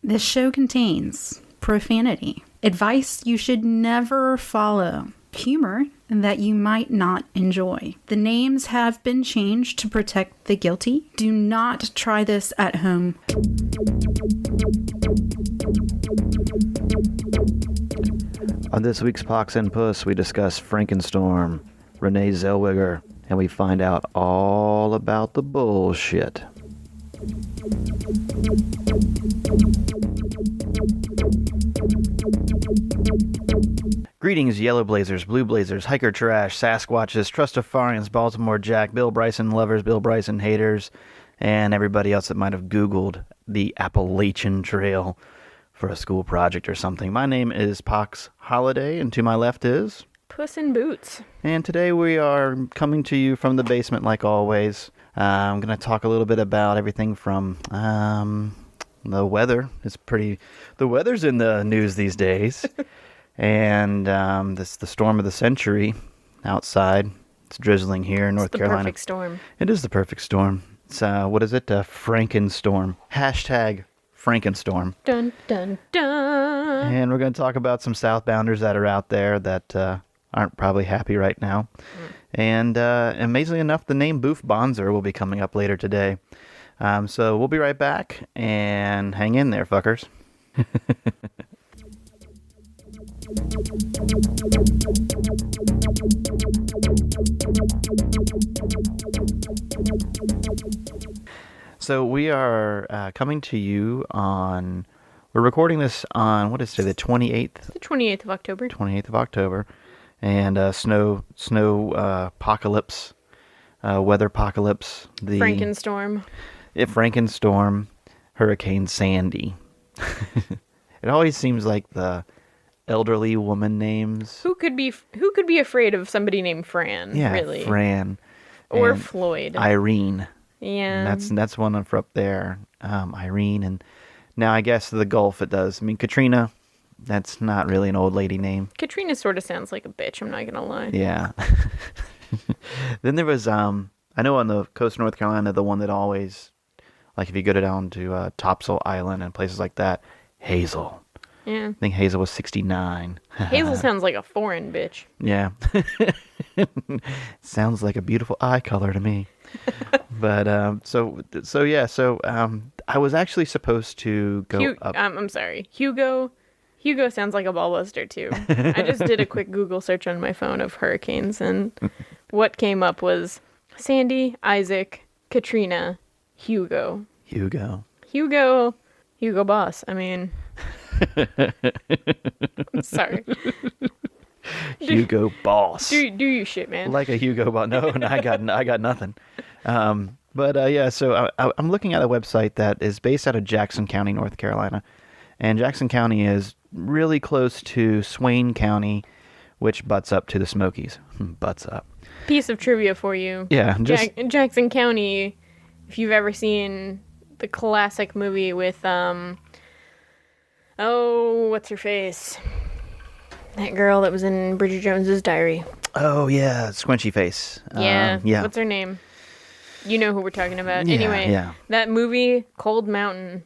This show contains profanity, advice you should never follow, humor that you might not enjoy. The names have been changed to protect the guilty. Do not try this at home. On this week's Pox and Puss, we discuss Frankenstorm, Rene Zellweger, and we find out all about the bullshit. Greetings, Yellow Blazers, Blue Blazers, Hiker Trash, Sasquatches, Trustafarians, Baltimore Jack, Bill Bryson lovers, Bill Bryson haters, and everybody else that might have Googled the Appalachian Trail for a school project or something. My name is Pox Holiday, and to my left is... Puss in Boots. And today we are coming to you from the basement like always. I'm going to talk a little bit about everything from the weather. The weather's in the news these days. And the storm of the century outside. It's drizzling here in North Carolina. It's the perfect storm. It is the perfect storm. It's, what is it? Frankenstorm. Hashtag Frankenstorm. Dun, dun, dun. And we're going to talk about some southbounders that are out there that aren't probably happy right now. And amazingly enough, the name Boof Bonzer will be coming up later today. So we'll be right back, and hang in there, fuckers. So we are coming to you on... We're recording this on, what is today, the 28th? The 28th of October. 28th of October. And snow apocalypse, weather apocalypse. The Frankenstorm. Frankenstorm, Hurricane Sandy. It always seems like the elderly woman names. Who could be afraid of somebody named Fran? Yeah, really. Fran. Or and Floyd. Irene. Yeah. That's one for up there. Irene, and now I guess the Gulf it does. I mean, Katrina, that's not really an old lady name. Katrina sort of sounds like a bitch, I'm not gonna lie. Yeah. Then there was, I know on the coast of North Carolina, the one that always, like if you go down to Topsail Island and places like that, Hazel. Yeah. I think Hazel was 69. Hazel sounds like a foreign bitch. Yeah. Sounds like a beautiful eye color to me. But, I was actually supposed to go up. I'm sorry. Hugo sounds like a ballbuster too. I just did a quick Google search on my phone of hurricanes, and what came up was Sandy, Isaac, Katrina, Hugo Boss. I mean, I'm sorry. Hugo Boss. Do you shit, man? Like a Hugo Boss. No, I got nothing. So I'm looking at a website that is based out of Jackson County, North Carolina. And Jackson County is really close to Swain County, which butts up to the Smokies. Butts up. Piece of trivia for you. Yeah. Jackson County, if you've ever seen the classic movie with, what's her face? That girl that was in Bridget Jones's Diary. Oh, yeah. Squinchy face. Yeah. Yeah. What's her name? You know who we're talking about. Yeah, anyway, yeah. That movie, Cold Mountain,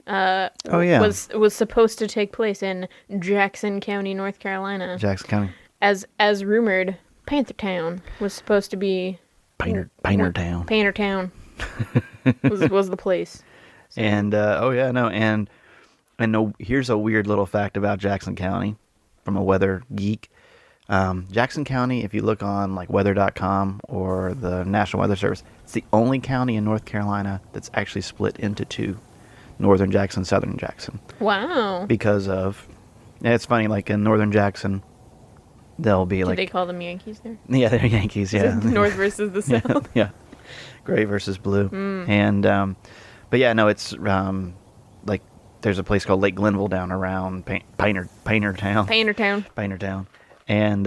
was supposed to take place in Jackson County, North Carolina. Jackson County. As rumored, Panthertown was supposed to be... Paintertown. Paintertown was the place. So. And, here's a weird little fact about Jackson County from a weather geek. Jackson County, if you look on like weather.com or the National Weather Service, it's the only county in North Carolina that's actually split into two. Northern Jackson, Southern Jackson. Wow. Because of... it's funny, like in Northern Jackson, they'll be like... Do they call them Yankees there? Yeah, they're Yankees, yeah. The North versus the South? Yeah. Gray versus blue. And, but yeah, no, it's, like, there's a place called Lake Glenville down around Paintertown. And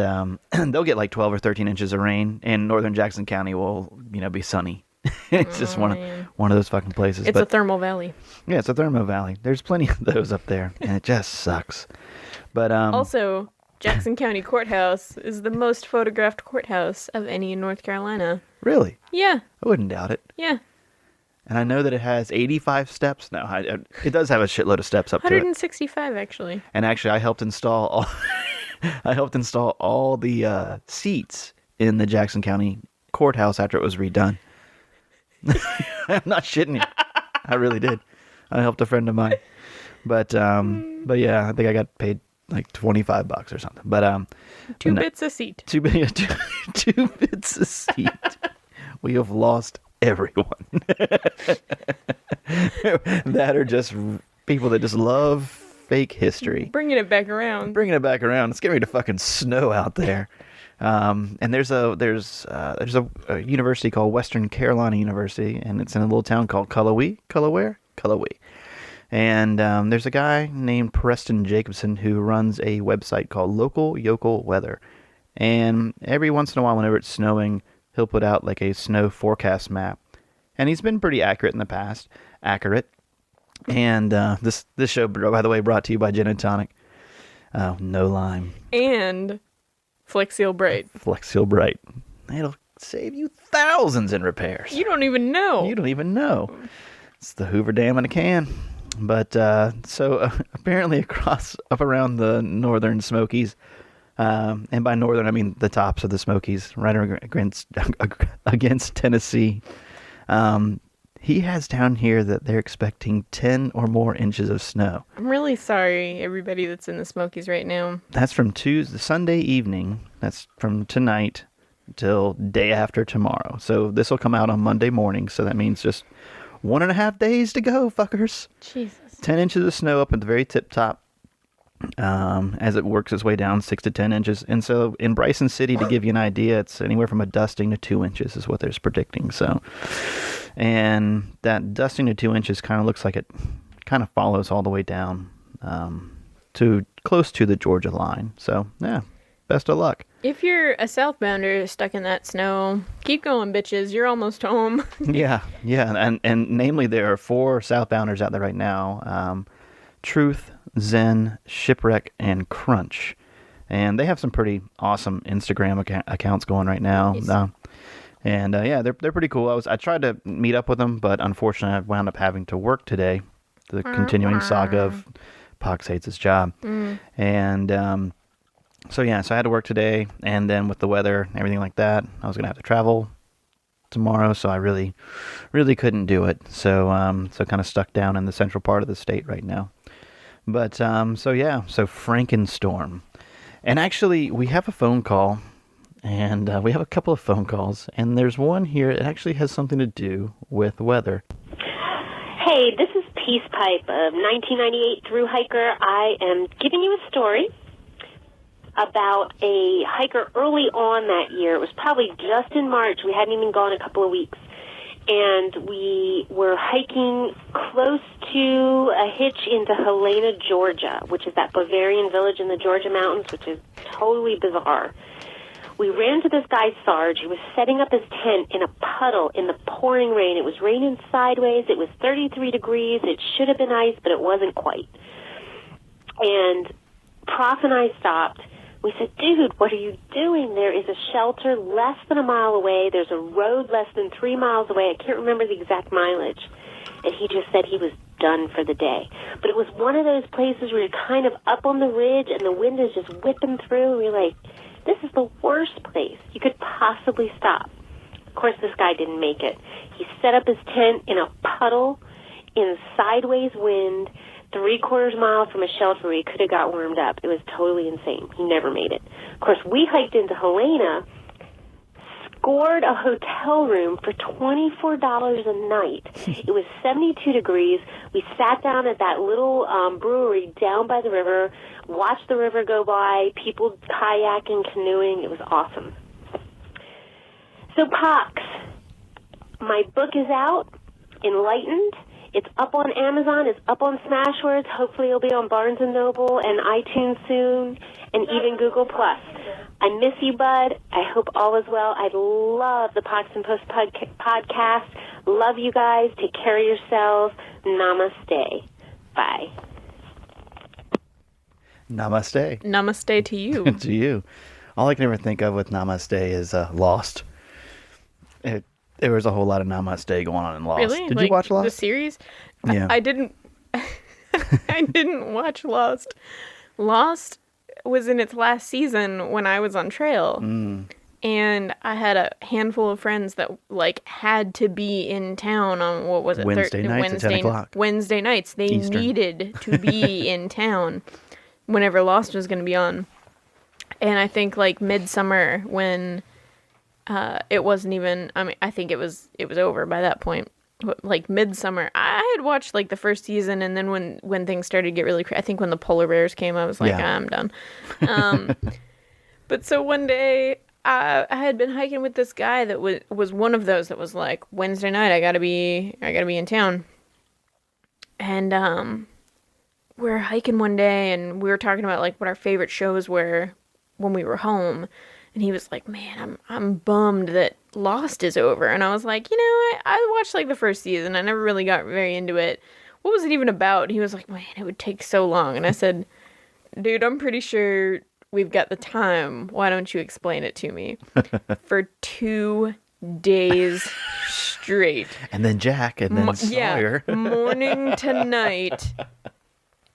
they'll get like 12 or 13 inches of rain, and Northern Jackson County will, be sunny. It's just one of those fucking places. It's a thermal valley. Yeah, it's a thermal valley. There's plenty of those up there, and it just sucks. But also, Jackson County Courthouse is the most photographed courthouse of any in North Carolina. Really? Yeah. I wouldn't doubt it. Yeah. And I know that it has 85 steps. No, it does have a shitload of steps up to it. 165 actually. And actually, I helped install all the seats in the Jackson County courthouse after it was redone. I'm not shitting you. I really did. I helped a friend of mine. But yeah, I think I got paid like $25 or something. But two bits a seat. Two bits a seat. We have lost everyone. That are just people that just love fake history. Bringing it back around. It's getting ready to fucking snow out there. And there's a university called Western Carolina University, and it's in a little town called Cullowhee. And there's a guy named Preston Jacobson who runs a website called Local Yokel Weather. And every once in a while, whenever it's snowing, he'll put out like a snow forecast map. And he's been pretty accurate in the past. And this show, by the way, brought to you by Gin and Tonic. No lime. And Flex Seal Bright. It'll save you thousands in repairs. You don't even know. It's the Hoover Dam in a can. But so apparently up around the northern Smokies, and by northern I mean the tops of the Smokies, right against Tennessee, he has down here that they're expecting 10 or more inches of snow. I'm really sorry, everybody that's in the Smokies right now. That's from Sunday evening. That's from tonight till day after tomorrow. So this will come out on Monday morning. So that means just 1.5 days to go, fuckers. Jesus. 10 inches of snow up at the very tip top, as it works its way down 6 to 10 inches. And so in Bryson City, to give you an idea, it's anywhere from a dusting to 2 inches is what they're predicting. So, and that dusting to 2 inches kind of looks like it kind of follows all the way down to close to the Georgia line. So, yeah, best of luck. If you're a southbounder stuck in that snow, keep going, bitches. You're almost home. Yeah. And namely, there are 4 southbounders out there right now. Truth, Zen, Shipwreck, and Crunch. And they have some pretty awesome Instagram accounts going right now. Nice. Yeah, they're pretty cool. I tried to meet up with them, but unfortunately I wound up having to work today. The continuing saga of Pox hates his job. And so I had to work today, and then with the weather and everything like that, I was going to have to travel tomorrow, so I really, really couldn't do it. So kind of stuck down in the central part of the state right now. But, so Frankenstorm. And actually, we have a phone call, and we have a couple of phone calls, and there's one here that actually has something to do with weather. Hey, this is Peace Pipe of 1998 Thru-Hiker. I am giving you a story about a hiker early on that year. It was probably just in March. We hadn't even gone a couple of weeks. And we were hiking close to a hitch into Helena, Georgia, which is that Bavarian village in the Georgia mountains, which is totally bizarre. We ran to this guy, Sarge. He was setting up his tent in a puddle in the pouring rain. It was raining sideways. It was 33 degrees. It should have been ice, but it wasn't quite. And Prof and I stopped. We said, dude, what are you doing? There is a shelter less than a mile away. There's a road less than 3 miles away. I can't remember the exact mileage. And he just said he was done for the day. But it was one of those places where you're kind of up on the ridge and the wind is just whipping through. And you're like, this is the worst place you could possibly stop. Of course, this guy didn't make it. He set up his tent in a puddle in sideways wind, 3/4 mile from a shelter where he could have got warmed up. It was totally insane. He never made it. Of course, we hiked into Helena, scored a hotel room for $24 a night. It was 72 degrees. We sat down at that little brewery down by the river, watched the river go by, people kayaking, canoeing. It was awesome. So, Pox, my book is out, Enlightened. It's up on Amazon. It's up on Smashwords. Hopefully it'll be on Barnes & Noble and iTunes soon, and even Google+. I miss you, bud. I hope all is well. I love the Pox and Puss podcast. Love you guys. Take care of yourselves. Namaste. Bye. Namaste. Namaste to you. To you. All I can ever think of with Namaste is Lost. There was a whole lot of Namaste going on in Lost. Really? Did Like, you watch the Lost? series? Yeah. I didn't. I didn't watch Lost. Lost was in its last season when I was on trail. And I had a handful of friends that like had to be in town on what was it? Wednesday nights at 10 o'clock. Wednesday nights. They Eastern. needed to be in town whenever Lost was going to be on. And I think like midsummer when it wasn't even. I mean, I think it was over by that point. But, like midsummer, I had watched like the first season, and then when things started to get really, I think when the polar bears came, I was like, Yeah. I'm done. But so one day. I had been hiking with this guy that was one of those that was like, Wednesday night, I gotta be in town. And we were hiking one day and we were talking about like what our favorite shows were when we were home. And he was like, man, I'm bummed that Lost is over. And I was like, you know, I watched like the first season. I never really got very into it. What was it even about? And he was like, man, it would take so long. And I said, dude, I'm pretty sure we've got the time. Why don't you explain it to me? For 2 days straight. And then Jack, and then Sawyer. Yeah, morning to night.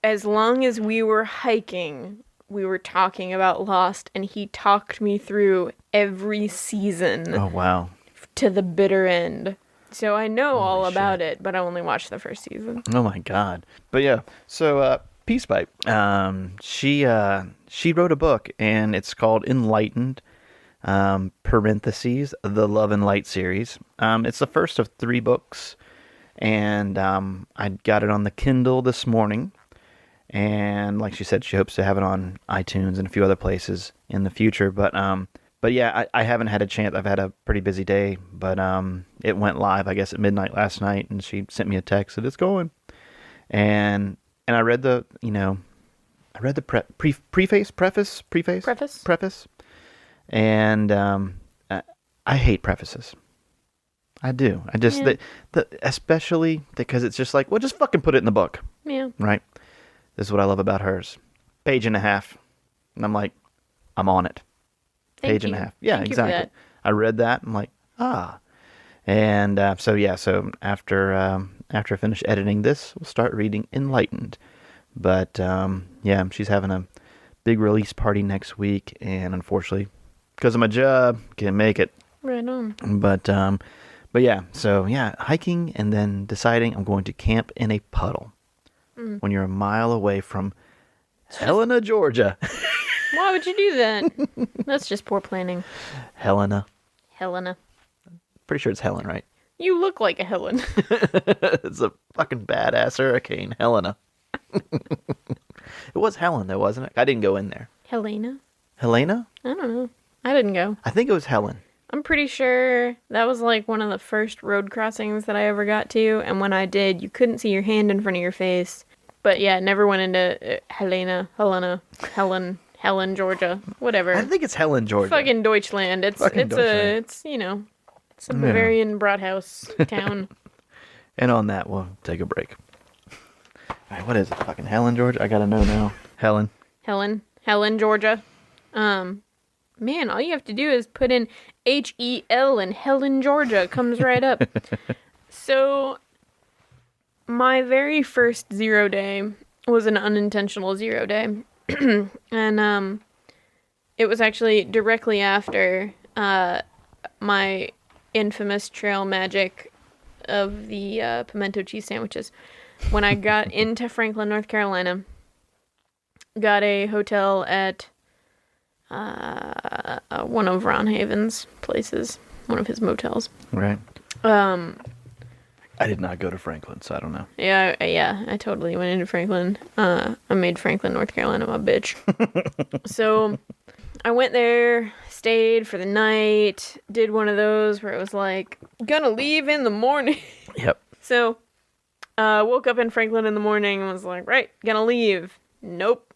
As long as we were hiking, we were talking about Lost, and he talked me through every season Oh, wow. to the bitter end. So I know all Holy about it, but I only watched the first season. Oh, my God. But yeah, so Peace Pipe, she wrote a book, and it's called Enlightened, parentheses, the Love and Light series. It's the first of 3 books, and I got it on the Kindle this morning. And like she said, she hopes to have it on iTunes and a few other places in the future. But yeah, I haven't had a chance. I've had a pretty busy day, but it went live, I guess, at midnight last night, and she sent me a text that it's going. And I read the, preface, and I hate prefaces. I do. I just, especially because it's just like, well, just fucking put it in the book. Yeah. Right? This is what I love about hers. 1.5 pages. And I'm like, I'm on it. Thank 1.5 you. pages. Yeah, Thank you for exactly. that. I read that. I'm like, ah. And so after I finish editing this, we'll start reading Enlightened. But yeah, she's having a big release party next week, and unfortunately, because of my job, can't make it. Right on. But yeah, so yeah, hiking and then deciding I'm going to camp in a puddle when you're a mile away from Helena, Georgia. Why would you do that? That's just poor planning. Helena. Pretty sure it's Helen, right? You look like a Helen. It's a fucking badass hurricane, Helena. It was Helen, though, wasn't it? I didn't go in there. Helena? Helena? I don't know. I didn't go. I think it was Helen. I'm pretty sure that was like one of the first road crossings that I ever got to. And when I did, you couldn't see your hand in front of your face. But yeah, never went into Helena, Helen, Georgia, whatever. I think it's Helen, Georgia. Fucking Deutschland. It's Deutschland. it's a Bavarian Brathaus town. And on that, we'll take a break. All right, what is it? Fucking Helen, Georgia? I gotta know now. Helen, Georgia. Man, all you have to do is put in HEL and Helen, Georgia. It comes right up. So, my very first 0 day was an unintentional 0 day. And it was actually directly after my infamous trail magic of the pimento cheese sandwiches. When I got into Franklin, North Carolina, got a hotel at one of Ron Haven's places, one of his motels. right? I did not go to Franklin, so I don't know. Yeah, I totally went into Franklin. I made Franklin, North Carolina my bitch. So I went there, stayed for the night, did one of those where it was like, gonna leave in the morning. Yep. So woke up in Franklin in the morning and was like, right, gonna leave. Nope.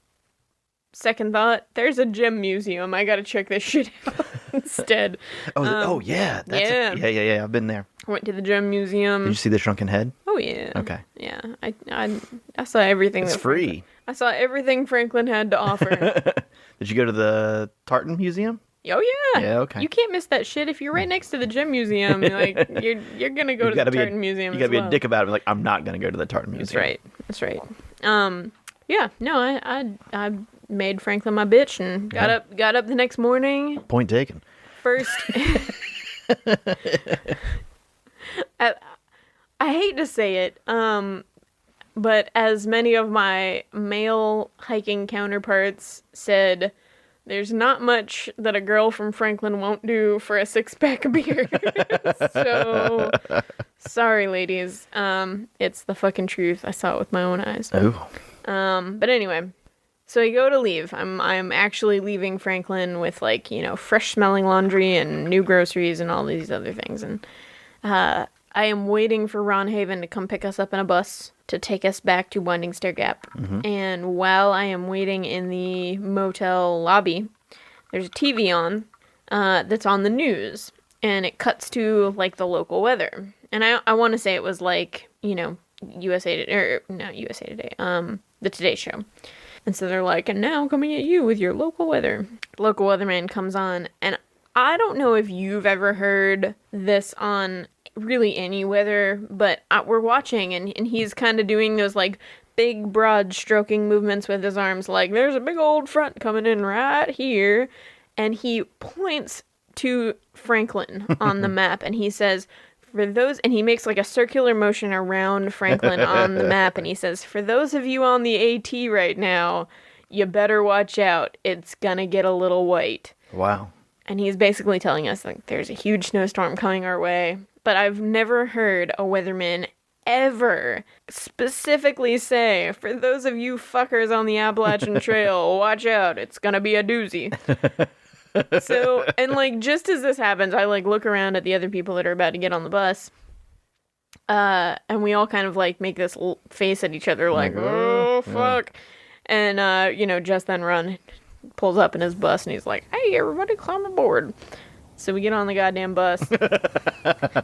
Second thought, there's a gem museum. I gotta check this shit out instead. Oh, yeah. Yeah. I've been there. Went to the gem museum. Did you see the shrunken head? Oh yeah. Okay. Yeah, I saw everything. It's free. I saw everything Franklin had to offer. Did you go to the Tartan Museum? Oh yeah. Yeah, okay. You can't miss that shit if you're right next to the gem museum. Like you're gonna go to the tartan museum. You gotta be as well. a dick about it. Like, I'm not gonna go to the tartan museum. That's right. Yeah. No, I made Franklin my bitch and got up the next morning. Point taken. First, I hate to say it, but as many of my male hiking counterparts said, there's not much that a girl from Franklin won't do for a 6-pack of beer. So, sorry, ladies. It's the fucking truth. I saw it with my own eyes. Oh. But anyway, so I go to leave. I'm actually leaving Franklin with, like, fresh smelling laundry and new groceries and all these other things. And I am waiting for Ron Haven to come pick us up in a bus to take us back to Winding Stair Gap. Mm-hmm. And while I am waiting in the motel lobby, there's a TV on that's on the news. And it cuts to, like, the local weather. And I want to say it was, like, USA Today, or not USA Today, the Today Show. And so they're like, and now coming at you with your local weather. Local weatherman comes on, and I don't know if you've ever heard this on really any weather, but we're watching, and he's kind of doing those, like, big, broad stroking movements with his arms, like, there's a big old front coming in right here, and he points to Franklin on the map, and he says, for those, and he makes, like, a circular motion around Franklin on the map, and he says, for those of you on the AT right now, you better watch out. It's gonna get a little white. Wow. And he's basically telling us, like, there's a huge snowstorm coming our way. But I've never heard a weatherman ever specifically say, for those of you fuckers on the Appalachian Trail, watch out, it's gonna be a doozy. So, and, like, just as this happens, I, like, look around at the other people that are about to get on the bus. And we all kind of, like, make this face at each other, like, oh, fuck. Yeah. And, just then Ron pulls up in his bus and he's like, hey, everybody climb aboard. So we get on the goddamn bus.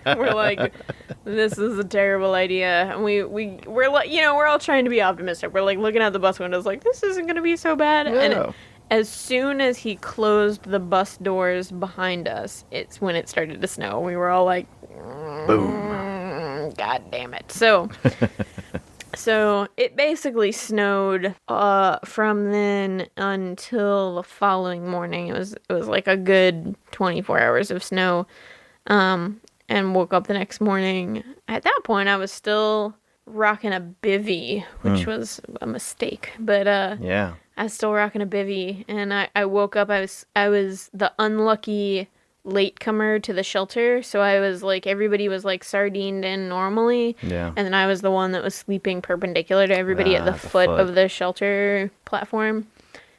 We're like, this is a terrible idea. And we're like, we're all trying to be optimistic. We're, like, looking out the bus windows like, this isn't going to be so bad. No. And as soon as he closed the bus doors behind us, it's when it started to snow. We were all like, boom. God damn it. So it basically snowed from then until the following morning. It was like a good 24 hours of snow. And woke up the next morning. At that point, I was still rocking a bivvy, which was a mistake. But yeah, I was still rocking a bivvy, and I woke up. I was the unlucky latecomer to the shelter, so I was like, everybody was, like, sardined in normally, yeah, and then I was the one that was sleeping perpendicular to everybody at the foot of the shelter platform,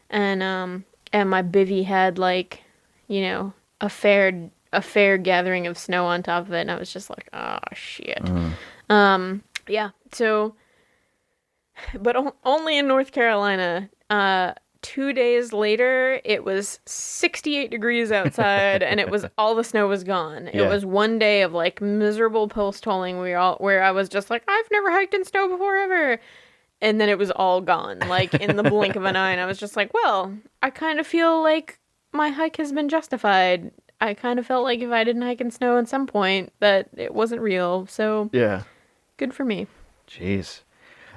and my bivvy had, like, a fair gathering of snow on top of it, and I was just like, oh shit. Yeah, so, but only in North Carolina. 2 days later, it was 68 degrees outside, and it was all the snow was gone. Yeah. It was one day of, like, miserable post holing where I was just like, I've never hiked in snow before ever, and then it was all gone, like, in the blink of an eye. And I was just like, well, I kind of feel like my hike has been justified. I kind of felt like if I didn't hike in snow at some point, that it wasn't real. So yeah, good for me. Jeez.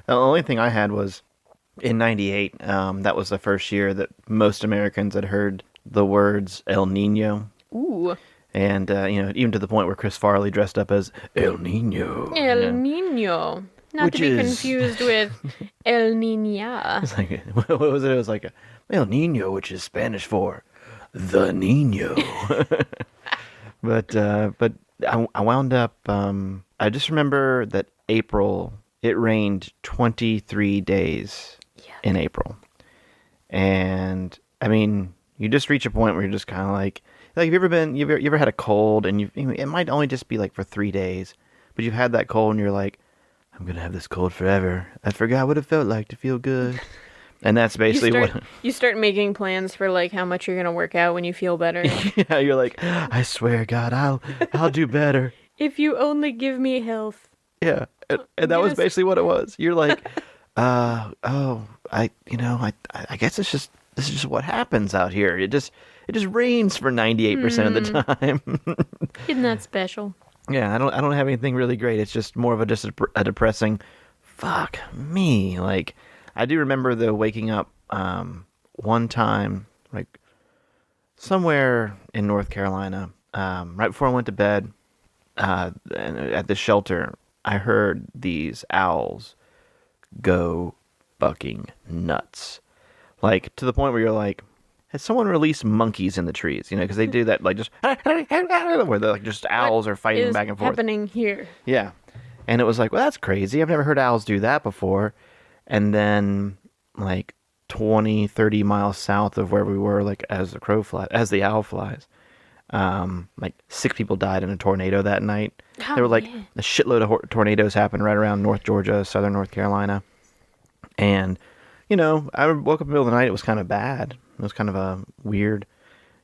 The only thing I had was in '98. That was the first year that most Americans had heard the words El Nino. Ooh. And, even to the point where Chris Farley dressed up as El Nino. El Nino. Not to be confused with El Niña. It's like, what was it? It was like El Nino, which is Spanish for the Nino. But I wound up, I just remember that April, it rained 23 days in April. And, I mean, you just reach a point where you're just kind of like, have you ever had a cold, and it might only just be like for 3 days, but you've had that cold and you're like, I'm going to have this cold forever. I forgot what it felt like to feel good. And that's basically you start making plans for, like, how much you're going to work out when you feel better. Yeah, you're like, I swear, God, I'll do better. If you only give me health. Yeah. And that was basically what it was. You're like, I guess it's just this is just what happens out here. It just rains for 98% of the time. Isn't that special? Yeah, I don't have anything really great. It's just more of a depressing, fuck me. Like, I do remember the waking up one time, like somewhere in North Carolina, right before I went to bed, and at the shelter, I heard these owls go bucking nuts. Like, to the point where you're like, has someone released monkeys in the trees? You know, because they do that, like, just where they're like, just owls are fighting back and forth. What's happening here? Yeah. And it was like, well, that's crazy. I've never heard owls do that before. And then, like, 20, 30 miles south of where we were, like, as the owl flies, like, 6 people died in a tornado that night. Oh, there were, like, man. a shitload of tornadoes happened right around North Georgia, southern North Carolina. And, you know, I woke up in the middle of the night. It was kind of bad. It was kind of a weird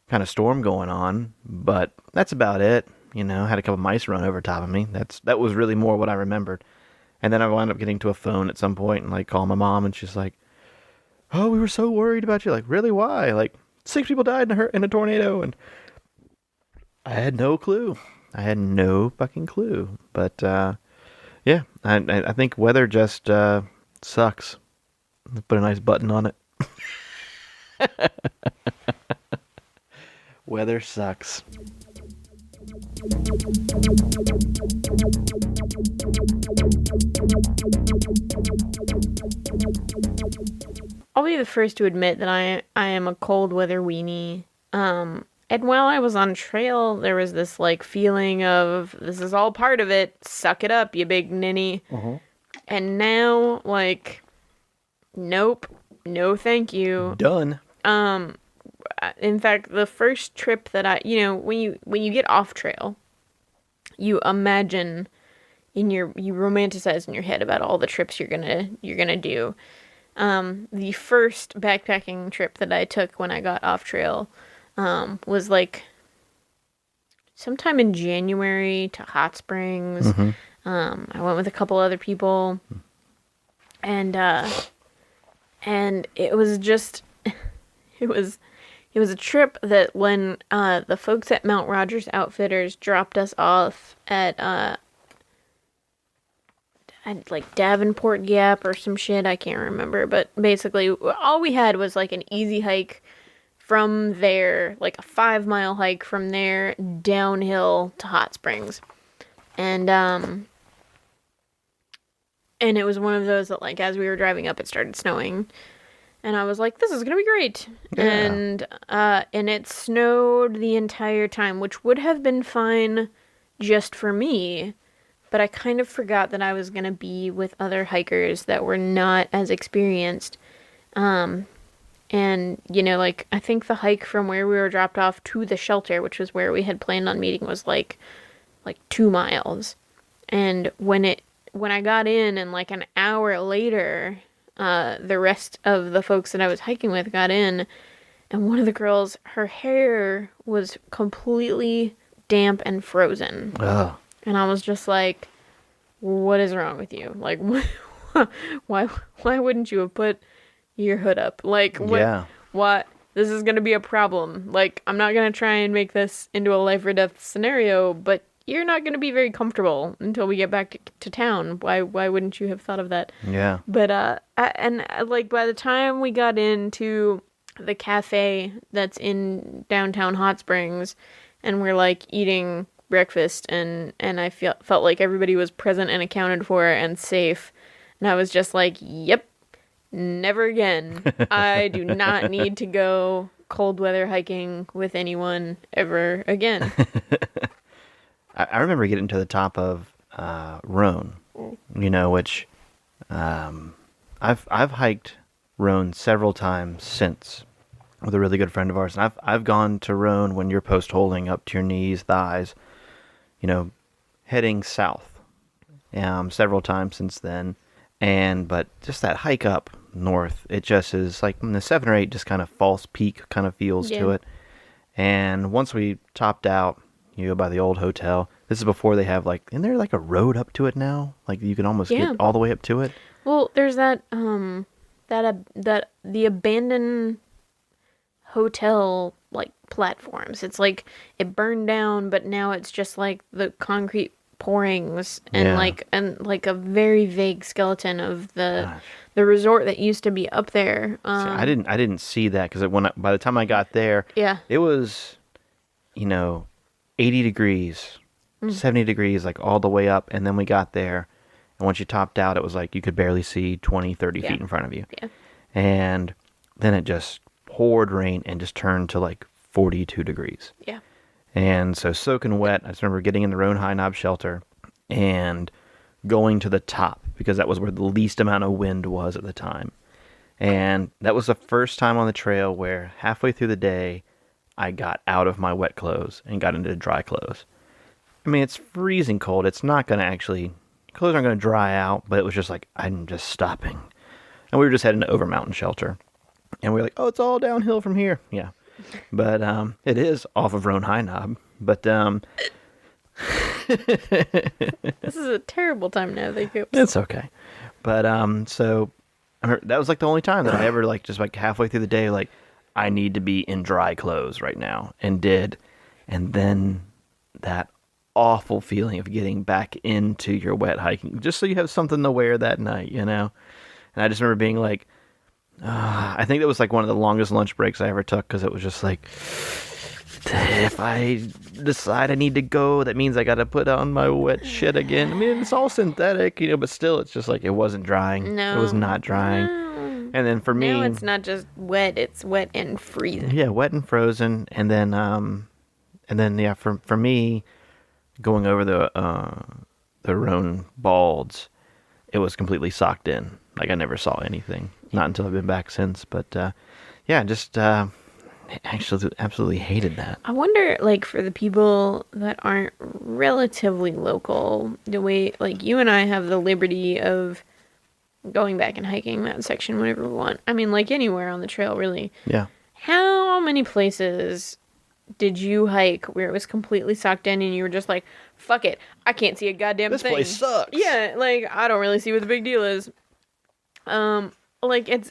kind of storm going on, but that's about it. You know, had a couple mice run over top of me. That was really more what I remembered. And then I wound up getting to a phone at some point and like call my mom, and she's like, "Oh, we were so worried about you." Like, really? Why? Like, 6 people died in a tornado, and I had no clue. I had no fucking clue. But yeah, I think weather just sucks. Let's put a nice button on it. Weather sucks. I'll be the first to admit that I am a cold weather weenie. And while I was on trail, there was this like feeling of, this is all part of it. Suck it up, you big ninny. And now, like, nope, no thank you. Done. In fact, the first trip that when you get off trail, you imagine you romanticize in your head about all the trips you're gonna do. The first backpacking trip that I took when I got off trail was like sometime in January to Hot Springs. I went with a couple other people, and it was just it was a trip that when the folks at Mount Rogers Outfitters dropped us off at like Davenport Gap or some shit, I can't remember, but basically all we had was like an easy hike from there, like a 5-mile hike from there downhill to Hot Springs. And it was one of those that, like, as we were driving up, it started snowing. And I was like, this is going to be great. Yeah. And it snowed the entire time, which would have been fine just for me. But I kind of forgot that I was going to be with other hikers that were not as experienced. And, you know, like, I think the hike from where we were dropped off to the shelter, which was where we had planned on meeting, was like 2 miles. And when I got in and like an hour later, the rest of the folks that I was hiking with got in, and one of the girls, her hair was completely damp and frozen. Ugh. And I was just like, what is wrong with you? Like, why wouldn't you have put your hood up? Like, what? This is going to be a problem. Like, I'm not going to try and make this into a life or death scenario, but you're not going to be very comfortable until we get back to town. Why wouldn't you have thought of that? Yeah. But, like, by the time we got into the cafe that's in downtown Hot Springs, and we're, like, eating breakfast, and I felt like everybody was present and accounted for and safe, and I was just like, yep, never again. I do not need to go cold weather hiking with anyone ever again. I remember getting to the top of Roan, you know, which I've hiked Roan several times since with a really good friend of ours, and I've gone to Roan when you're post holding up to your knees, thighs, you know, heading south, several times since then. But just that hike up north, it just is like the 7 or 8 just kind of false peak kind of feels to it. And once we topped out, you go by the old hotel. This is before they have isn't there like a road up to it now? Like you can almost get all the way up to it. Well, there's that the abandoned hotel like platforms. It's like it burned down, but now it's just like the concrete pourings and Yeah. like a very vague skeleton of Gosh. the resort that used to be up there. See, I didn't see that because by the time I got there, Yeah. it was, 80 degrees, 70 degrees, like all the way up. And then we got there, and once you topped out, it was like you could barely see 20, 30 Yeah. feet in front of you. Yeah. And then it just poured rain and just turned to like 42 degrees. Yeah. And so soaking wet, I just remember getting in the Rhone High Knob shelter and going to the top because that was where the least amount of wind was at the time. And that was the first time on the trail where halfway through the day, I got out of my wet clothes and got into dry clothes. I mean, it's freezing cold. It's not going to actually, clothes aren't going to dry out, but it was just like, I'm just stopping. And we were just heading to Over Mountain Shelter. And we were like, oh, it's all downhill from here. Yeah. But it is off of Rhone High Knob. But This is a terrible time now. it's okay. But so I remember, that was like the only time that I ever like just like halfway through the day like I need to be in dry clothes right now, and did. And then that awful feeling of getting back into your wet hiking just so you have something to wear that night, And I just remember being like, I think that was like one of the longest lunch breaks I ever took because it was just like, if I decide I need to go, that means I got to put on my wet shit again. I mean, it's all synthetic, but still, it's just like it wasn't drying. No. It was not drying. No. And then for me, Now it's not just wet; it's wet and freezing. yeah, wet and frozen. And then yeah, for me, going over the Rhone Balds, it was completely socked in. Like I never saw anything. Not until I've been back since. But yeah, just actually absolutely hated that. I wonder, like, for the people that aren't relatively local, the way, like, you and I have the liberty of going back and hiking that section whenever we want. I mean, like, anywhere on the trail, really. Yeah. How many places did you hike where it was completely socked in and you were just like, fuck it, I can't see a goddamn This thing. place sucks. Yeah, like, I don't really see what the big deal is. Like, it's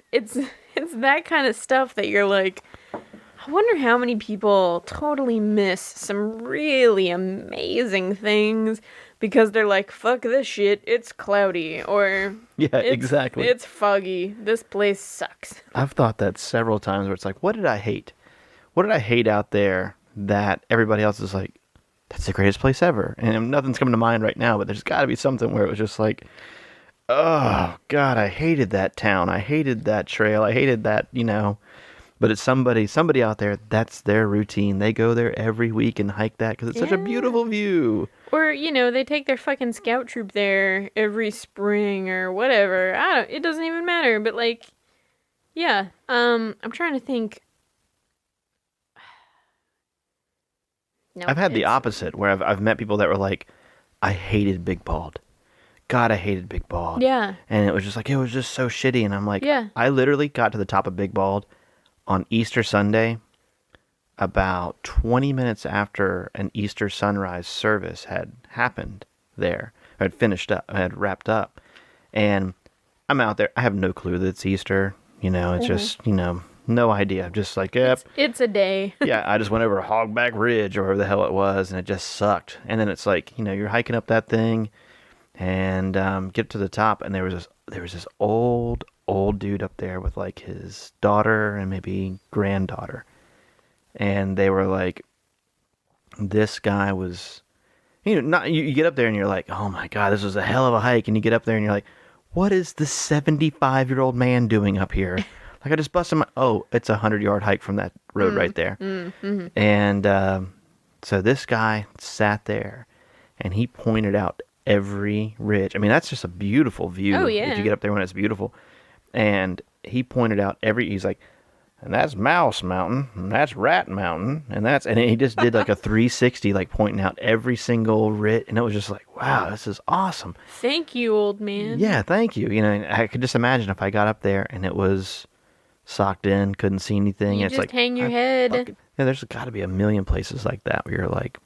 that kind of stuff that you're like, I wonder how many people totally miss some really amazing things because they're like, fuck this shit, it's cloudy, or Yeah, exactly. It's foggy, this place sucks. I've thought that several times where it's like, what did I hate? What did I hate out there that everybody else is like, that's the greatest place ever? And nothing's coming to mind right now, but there's got to be something where it was just like, oh, God, I hated that town. I hated that trail. I hated that, But it's somebody out there, that's their routine. They go there every week and hike that because it's such a beautiful view. Or, they take their fucking scout troop there every spring or whatever. It doesn't even matter. But, like, yeah. I'm trying to think. No, I've had the opposite where I've met people that were like, I hated Big Bald. God, I hated Big Bald. Yeah. And it was just like, it was just so shitty. And I'm like, Yeah. I literally got to the top of Big Bald on Easter Sunday about 20 minutes after an Easter sunrise service had happened there. Had finished up, had wrapped up. And I'm out there. I have no clue that it's Easter. It's just, no idea. I'm just like, yep. It's a day. Yeah, I just went over Hogback Ridge or whatever the hell it was, and it just sucked. And then it's like, you're hiking up that thing and get to the top, and there was this old dude up there with like his daughter and maybe granddaughter. And they were like, this guy was, you get up there and you're like, oh my God, this was a hell of a hike. And you get up there and you're like, what is the 75-year-old man doing up here? Like I just busted it's a 100-yard hike from that road right there. Mm-hmm. And so this guy sat there and he pointed out every ridge. I mean, that's just a beautiful view. Oh, yeah. If you get up there when it's beautiful. And he pointed out he's like, and that's Mouse Mountain, and that's Rat Mountain, and he just did like a 360, like pointing out every single ridge. And it was just like, wow, this is awesome. Thank you, old man. Yeah, thank you. I could just imagine if I got up there and it was socked in, couldn't see anything. You it's just like hang your head. Yeah, there's got to be a million places like that where you're like,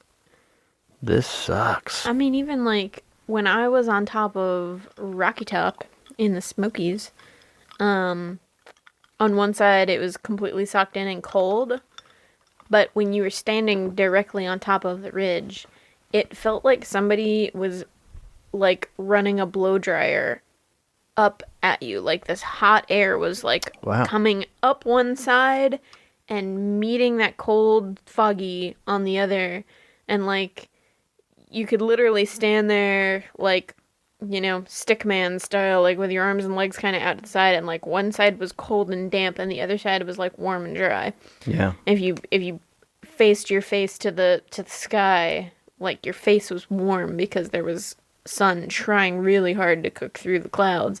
this sucks. I mean, even like when I was on top of Rocky Top in the Smokies, on one side it was completely socked in and cold, but when you were standing directly on top of the ridge, it felt like somebody was like running a blow dryer up at you. Like this hot air was like Wow. coming up one side and meeting that cold foggy on the other, and like you could literally stand there like, you know, stickman style, like with your arms and legs kind of out to the side, and like one side was cold and damp and the other side was like warm and dry. Yeah. If you faced your face to the sky, like your face was warm because there was sun trying really hard to cook through the clouds.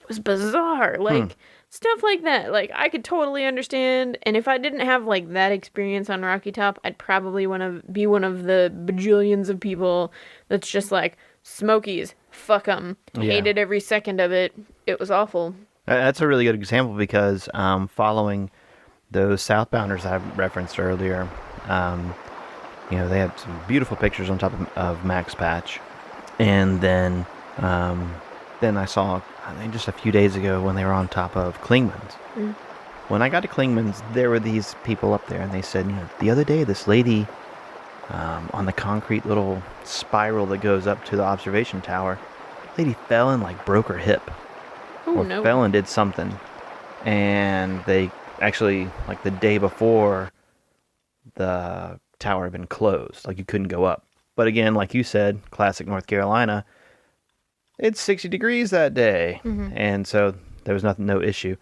It was bizarre. Like stuff like that. Like I could totally understand, and if I didn't have like that experience on Rocky Top, I'd probably want to be one of the bajillions of people that's just like, Smokies, fuck them. Yeah. Hated every second of it. It was awful. That's a really good example because following those southbounders I referenced earlier, you know, they had some beautiful pictures on top of Max Patch. And then I saw, I think just a few days ago when they were on top of Klingman's. When I got to Klingman's, there were these people up there, and they said, you know, the other day this lady on the concrete little spiral that goes up to the observation tower, lady fell and like broke her hip. Oh, Or no. fell and did something. And they actually, like the day before, the tower had been closed. Like you couldn't go up. But again, like you said, classic North Carolina, it's 60 degrees that day. And so there was no issue.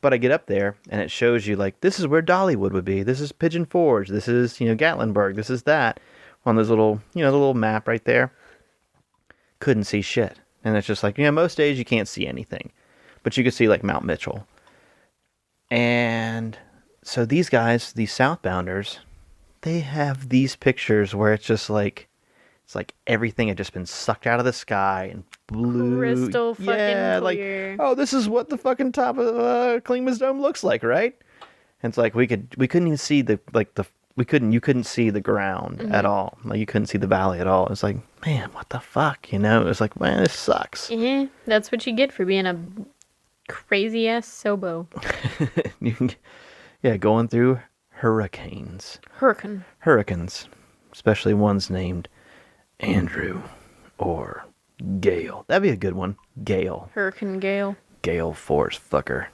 But I get up there and it shows you like, this is where Dollywood would be. This is Pigeon Forge. This is, you know, Gatlinburg. This is that. On this little, you know, the little map right there. Couldn't see shit. And it's just like, you know, most days you can't see anything. But you could see like Mount Mitchell. And so these guys, these southbounders, they have these pictures where it's just like, it's like everything had just been sucked out of the sky and blue. Crystal fucking yeah, clear. like, oh, this is what the fucking top of Klingman's Dome looks like, right? And it's like we couldn't even see you couldn't see the ground at all. Like you couldn't see the valley at all. It's like, man, what the fuck, you know? It was like, man, this sucks. That's what you get for being a crazy ass sobo. Yeah, going through hurricanes, especially ones named Andrew or Gale. That'd be a good one. Gale. Hurricane Gale. Gale Force fucker.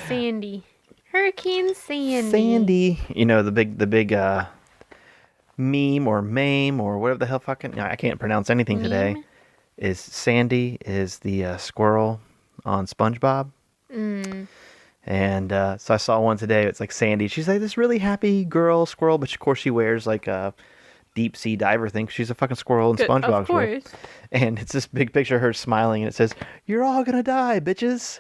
Sandy. Hurricane Sandy. Sandy. You know, the big meme or mame or whatever the hell fucking, I can't pronounce anything today. Is Sandy is the squirrel on SpongeBob. And so I saw one today. It's like Sandy. She's like this really happy girl squirrel, but of course she wears like a deep sea diver thing. She's a fucking squirrel in SpongeBob. Of course. And it's this big picture of her smiling, and it says, "You're all gonna die, bitches."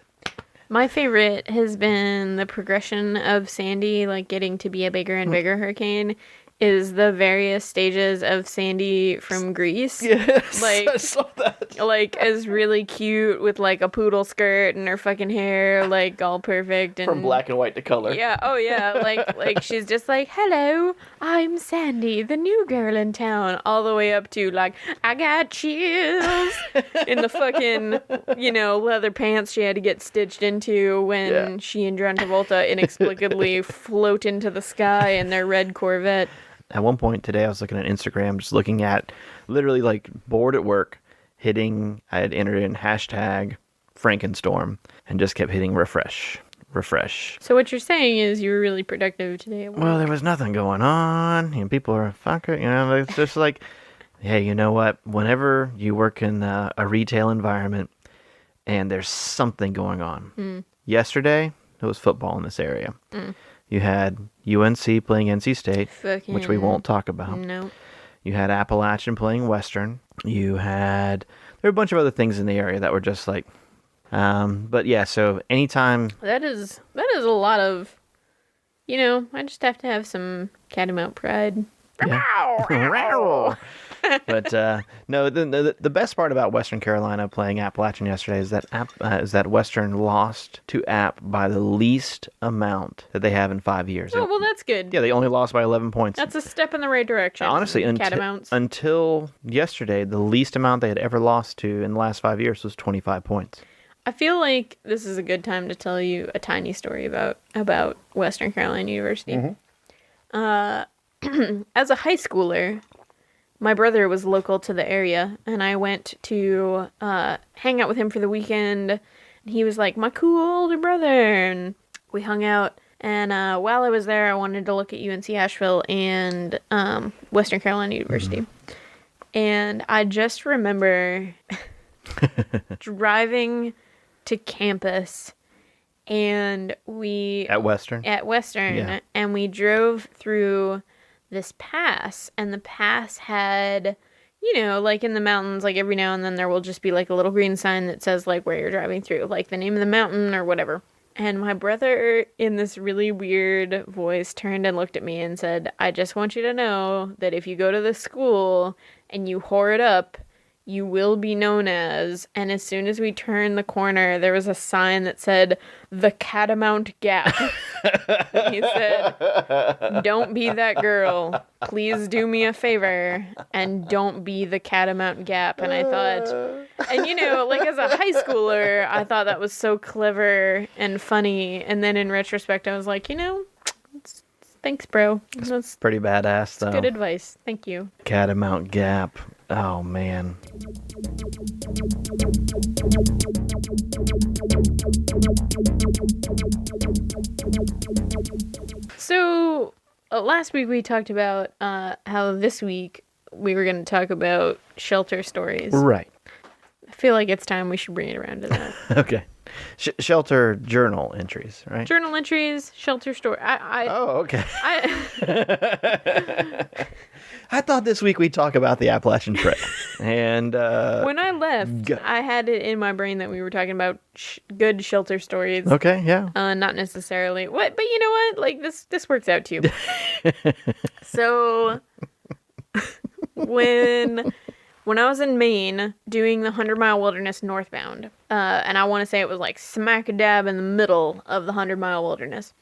My favorite has been the progression of Sandy, like getting to be a bigger and bigger hurricane, is the various stages of Sandy from Greece. Yes, like, I saw that. Like, as really cute with like a poodle skirt and her fucking hair like all perfect and From black and white to color. Yeah, oh yeah, like she's just like, "Hello, I'm Sandy, the new girl in town," all the way up to like, "I got chills," in the fucking, you know, leather pants she had to get stitched into when she and John Travolta inexplicably float into the sky in their red Corvette. At one point today, I was looking at Instagram, just looking at, literally like bored at work, I had entered in hashtag Frankenstorm, and just kept hitting refresh. So what you're saying is you were really productive today at work. Well, there was nothing going on, and people are fucker, you know, it's just like, hey, you know what? Whenever you work in a retail environment, and there's something going on. Yesterday, it was football in this area. You had UNC playing NC State, which we won't talk about. No. You had Appalachian playing Western. There were a bunch of other things in the area that were just like, but yeah, so anytime. That is a lot of, you know, I just have to have some Catamount pride. Yeah. But no, the best part about Western Carolina playing Appalachian yesterday is that Western lost to App by the least amount that they have in 5 years. Oh, well, that's good. Yeah, they only lost by 11 points. That's a step in the right direction. Honestly, Catamounts. until yesterday, the least amount they had ever lost to in the last 5 years was 25 points. I feel like this is a good time to tell you a tiny story about Western Carolina University. As a high schooler, my brother was local to the area, and I went to hang out with him for the weekend. And he was like my cool older brother, and we hung out. And while I was there, I wanted to look at UNC Asheville and Western Carolina University. And I just remember driving to campus, and At Western? Yeah. And we drove through this pass, and the pass had, like in the mountains, like every now and then there will just be like a little green sign that says like where you're driving through, like the name of the mountain or whatever. And my brother, in this really weird voice, turned and looked at me and said, I just want you to know that if you go to this school and you whore it up, you will be known as, and as soon as we turned the corner, there was a sign that said, the Catamount Gap. He said, don't be that girl. Please do me a favor, and don't be the Catamount Gap. And I thought, and like as a high schooler, I thought that was so clever and funny. And then in retrospect, I was like, thanks, bro. That's Pretty badass, though. good advice. Thank you. Catamount Gap. Oh, man. So, last week we talked about how this week we were going to talk about shelter stories. Right. I feel like it's time we should bring it around to that. Okay. Shelter journal entries, right? Journal entries, shelter story. Oh, okay. I thought this week we'd talk about the Appalachian Trail. And when I left, I had it in my brain that we were talking about good shelter stories. Okay, yeah. Not necessarily. But you know what? Like this works out too. So when I was in Maine doing the 100-mile wilderness northbound, and I want to say it was like smack dab in the middle of the 100-mile wilderness.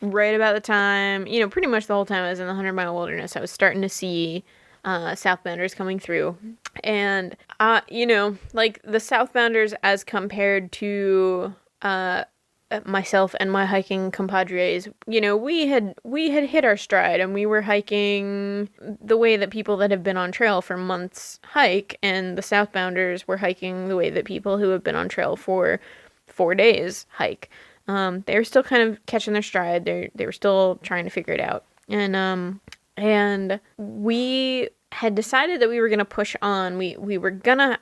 Right about the time, pretty much the whole time I was in the 100-mile wilderness, I was starting to see southbounders coming through. And, like the southbounders as compared to myself and my hiking compadres, we had hit our stride, and we were hiking the way that people that have been on trail for months hike, and the southbounders were hiking the way that people who have been on trail for 4 days hike. They were still kind of catching their stride. They were still trying to figure it out. And we had decided that we were going to push on. We were gonna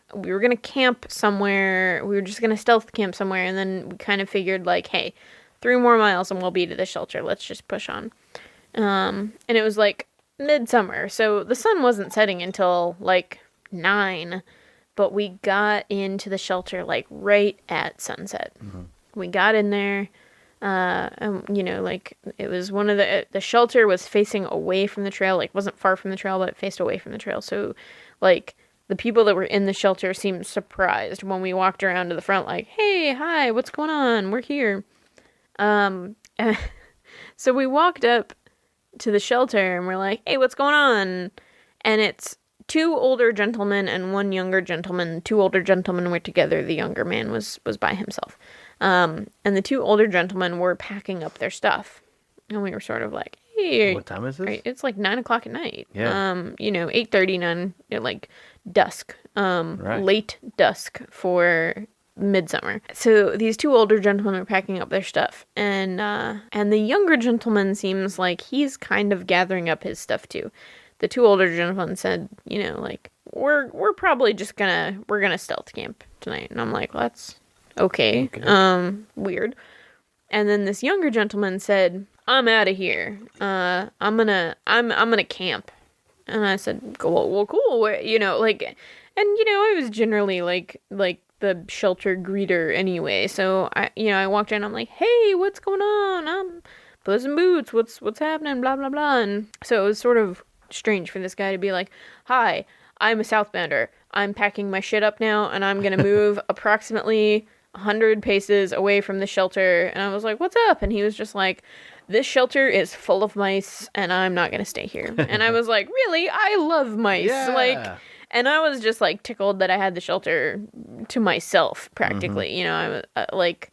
camp somewhere. We were just going to stealth camp somewhere. And then we kind of figured like, hey, 3 more miles and we'll be to the shelter. Let's just push on. And it was like midsummer. So the sun wasn't setting until like 9, but we got into the shelter like right at sunset. Mm-hmm. We got in there, and, like, it was one of the shelter was facing away from the trail, like, wasn't far from the trail, but it faced away from the trail, so, like, the people that were in the shelter seemed surprised when we walked around to the front, like, hey, hi, what's going on, we're here, so we walked up to the shelter, and we're like, hey, what's going on, and it's 2 older gentlemen and 1 younger gentleman. 2 older gentlemen were together, the younger man was by himself. And the 2 older gentlemen were packing up their stuff. And we were sort of like, hey. What time is this? Right, it's like 9 o'clock at night. Yeah. 8:39, like dusk. Right. Late dusk for midsummer. So these 2 older gentlemen are packing up their stuff. And the younger gentleman seems like he's kind of gathering up his stuff too. The 2 older gentlemen said, like, we're probably just we're gonna stealth camp tonight. And I'm like, well, that's okay. Weird. And then this younger gentleman said, I'm out of here. I'm gonna camp. And I said, well, cool. I was generally like the shelter greeter anyway. So I walked in, I'm like, hey, what's going on? I'm Puss in Boots. What's happening? Blah, blah, blah. And so it was sort of strange for this guy to be like, hi, I'm a southbounder. I'm packing my shit up now, and I'm going to move approximately 100 paces away from the shelter. And I was like, what's up? And he was just like, this shelter is full of mice, and I'm not going to stay here. And I was like, really? I love mice. Yeah. And I was just like tickled that I had the shelter to myself practically. You know, I'm like,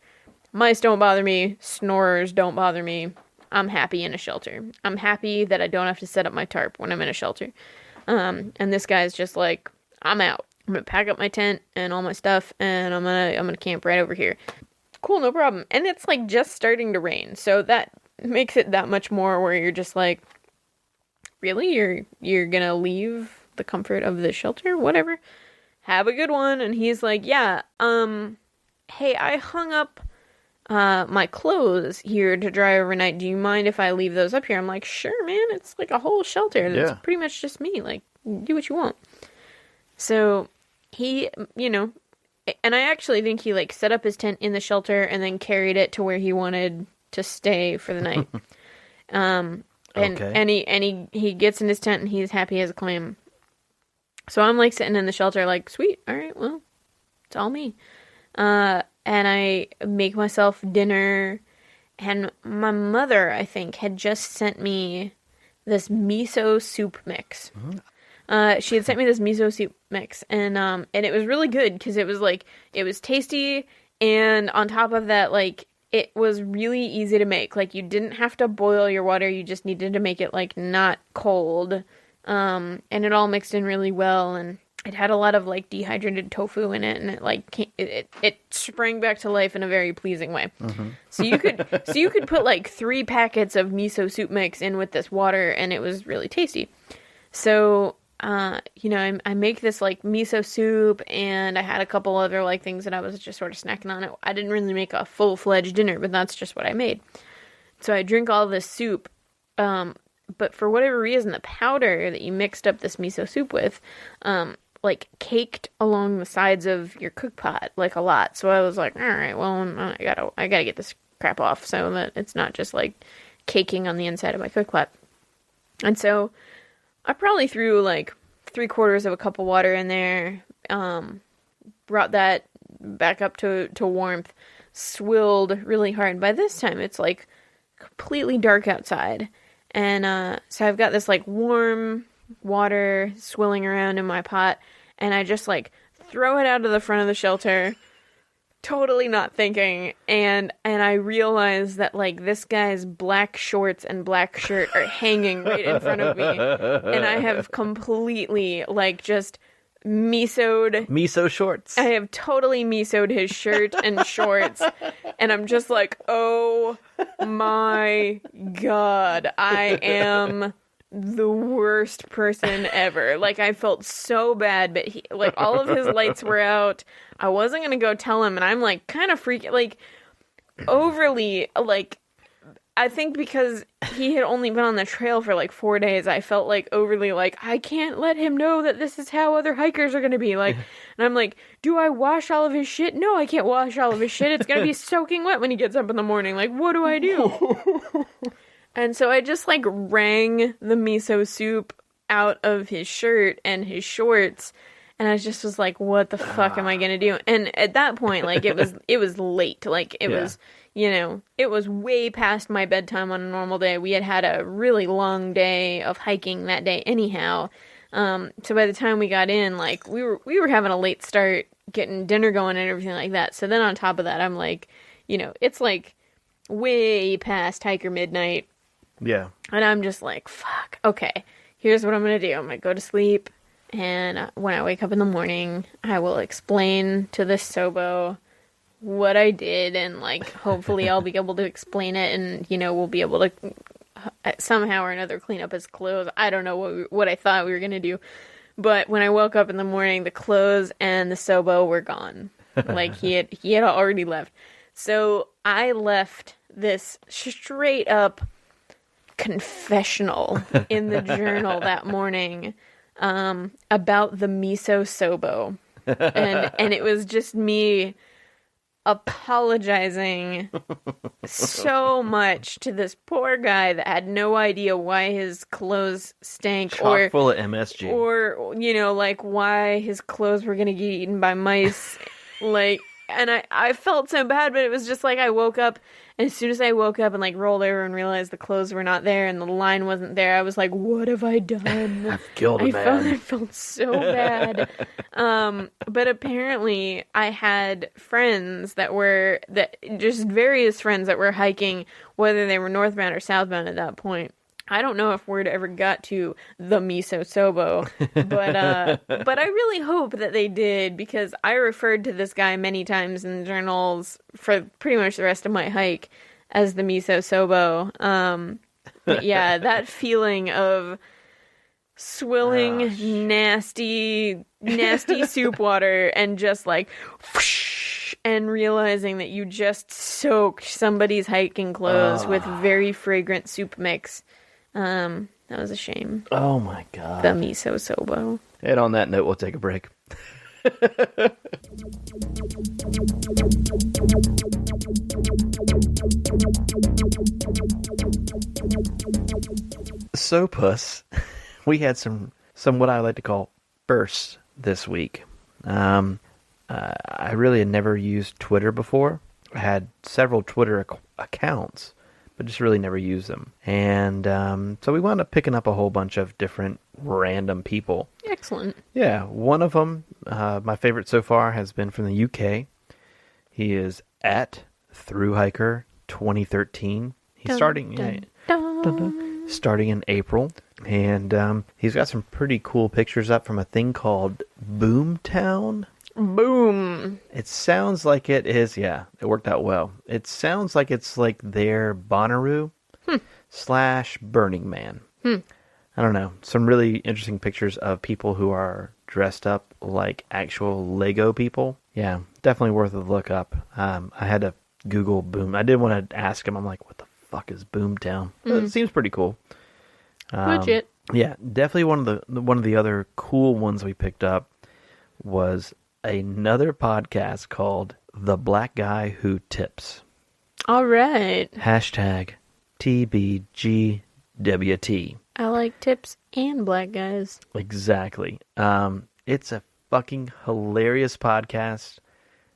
mice don't bother me, snorers don't bother me. I'm happy in a shelter. I'm happy that I don't have to set up my tarp when I'm in a shelter. And this guy's just like, I'm out. I'm gonna pack up my tent and all my stuff, and I'm gonna camp right over here. Cool, no problem. And it's like just starting to rain, so that makes it that much more where you're just like, really, you're gonna leave the comfort of the shelter? Whatever. Have a good one. And he's like, yeah, hey, I hung up my clothes here to dry overnight. Do you mind if I leave those up here? I'm like, sure, man. It's like a whole shelter. That's pretty much just me. Like, do what you want. So he, you know, and I actually think he like set up his tent in the shelter and then carried it to where he wanted to stay for the night. And he gets in his tent and he's happy as a clam. So I'm like sitting in the shelter like, sweet, all right, well, it's all me. And I make myself dinner, and my mother, I think, had just sent me this miso soup mix. She had sent me this miso soup mix, and it was really good because it was tasty, and on top of that, like, it was really easy to make. Like, you didn't have to boil your water, you just needed to make it, like, not cold, and it all mixed in really well, and it had a lot of, like, dehydrated tofu in it, and it, like, it sprang back to life in a very pleasing way. So you could put, like, 3 packets of miso soup mix in with this water, and it was really tasty. So, you know, I make this, like, miso soup, and I had a couple other, like, things that I was just sort of snacking on. I didn't really make a full-fledged dinner, but that's just what I made. So I drink all this soup, but for whatever reason, the powder that you mixed up this miso soup with, like, caked along the sides of your cook pot, like, a lot. So I was like, all right, well, I gotta get this crap off so that it's not just, like, caking on the inside of my cook pot. And so I probably threw, like, 3/4 of a cup of water in there, brought that back up to warmth, swilled really hard. By this time, it's, like, completely dark outside. And so I've got this, like, warm water swilling around in my pot, and I just, like, throw it out of the front of the shelter, totally not thinking, and I realize that, like, this guy's black shorts and black shirt are hanging right in front of me, and I have completely, like, just miso shorts. I have totally misoed his shirt and shorts, and I'm just like, oh my god, I am the worst person ever. Like, I felt so bad, but he, like, all of his lights were out. I wasn't gonna go tell him, and I'm, like, kind of freaking, like, overly, like, I think because he had only been on the trail for, like, 4 days, I felt, like, overly, like, I can't let him know that this is how other hikers are gonna be, like, and I'm like, do I wash all of his shit? No, I can't wash all of his shit. It's gonna be soaking wet when he gets up in the morning. Like, what do I do? And so I just, like, wrung the miso soup out of his shirt and his shorts, and I just was like, what the fuck am I gonna do? And at that point, like, it was late. Like, it was, you know, it was way past my bedtime on a normal day. We had a really long day of hiking that day anyhow. So by the time we got in, like, we were having a late start, getting dinner going and everything like that. So then on top of that, I'm like, you know, it's, like, way past hiker midnight. Yeah. And I'm just like, fuck, okay, here's what I'm going to do. I'm going to go to sleep, and when I wake up in the morning, I will explain to this Sobo what I did, and, like, hopefully I'll be able to explain it, and, you know, we'll be able to somehow or another clean up his clothes. I don't know what I thought we were going to do, but when I woke up in the morning, the clothes and the Sobo were gone. Like, he had already left. So I left this straight up confessional in the journal that morning about the miso Sobo, and it was just me apologizing so much to this poor guy that had no idea why his clothes stank, chock full of MSG, or, you know, like, why his clothes were gonna get eaten by mice. Like, And I felt so bad, but it was just like I woke up, and as soon as I woke up and like rolled over and realized the clothes were not there and the line wasn't there, I was like, what have I done? I've killed a man. I felt so bad. But apparently I had friends just various friends that were hiking, whether they were northbound or southbound at that point. I don't know if word ever got to the Miso Sobo, but I really hope that they did, because I referred to this guy many times in the journals for pretty much the rest of my hike as the Miso Sobo. But yeah, that feeling of swilling nasty soup water and just like whoosh, and realizing that you just soaked somebody's hiking clothes with very fragrant soup mix. That was a shame. Oh my god. The Miso Sobo. And on that note, we'll take a break. So, Puss, we had some what I like to call bursts this week. I really had never used Twitter before. I had several Twitter accounts, but just really never used them. And so we wound up picking up a whole bunch of different random people. Excellent. Yeah, one of them, my favorite so far, has been from the UK. He is at Thru-Hiker 2013. He's starting in April. And he's got some pretty cool pictures up from a thing called Boomtown. Boom. It sounds like it is, yeah, it worked out well. It sounds like it's like their Bonnaroo / Burning Man. I don't know. Some really interesting pictures of people who are dressed up like actual Lego people. Yeah, definitely worth a look up. I had to Google Boom. I did want to ask him, I'm like, what the fuck is Boomtown? But it seems pretty cool. Legit. Yeah, definitely one of the other cool ones we picked up was another podcast called The Black Guy Who Tips. All right. #TBGWT. I like tips and black guys. Exactly. It's a fucking hilarious podcast.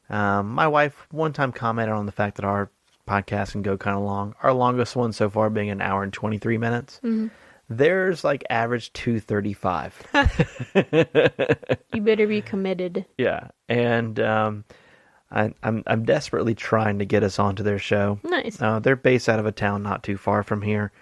My wife one time commented on the fact that our podcast can go kind of long. Our longest one so far being 1 hour and 23 minutes. Mm-hmm. Theirs like average 2:35. You better be committed. Yeah, and I'm desperately trying to get us onto their show. Nice. They're based out of a town not too far from here,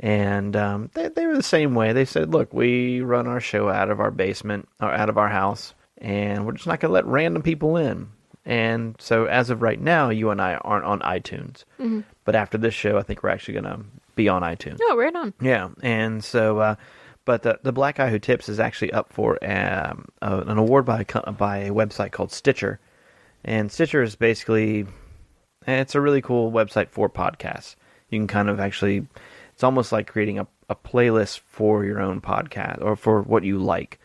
and they were the same way. They said, "Look, we run our show out of our basement or out of our house, and we're just not going to let random people in." And so, as of right now, you and I aren't on iTunes. Mm-hmm. But after this show, I think we're actually going to be on iTunes. Oh, right on. Yeah, and so, but the Black Guy Who Tips is actually up for an award by a website called Stitcher. And Stitcher is basically, it's a really cool website for podcasts. You can kind of actually, it's almost like creating a playlist for your own podcast, or for what you like.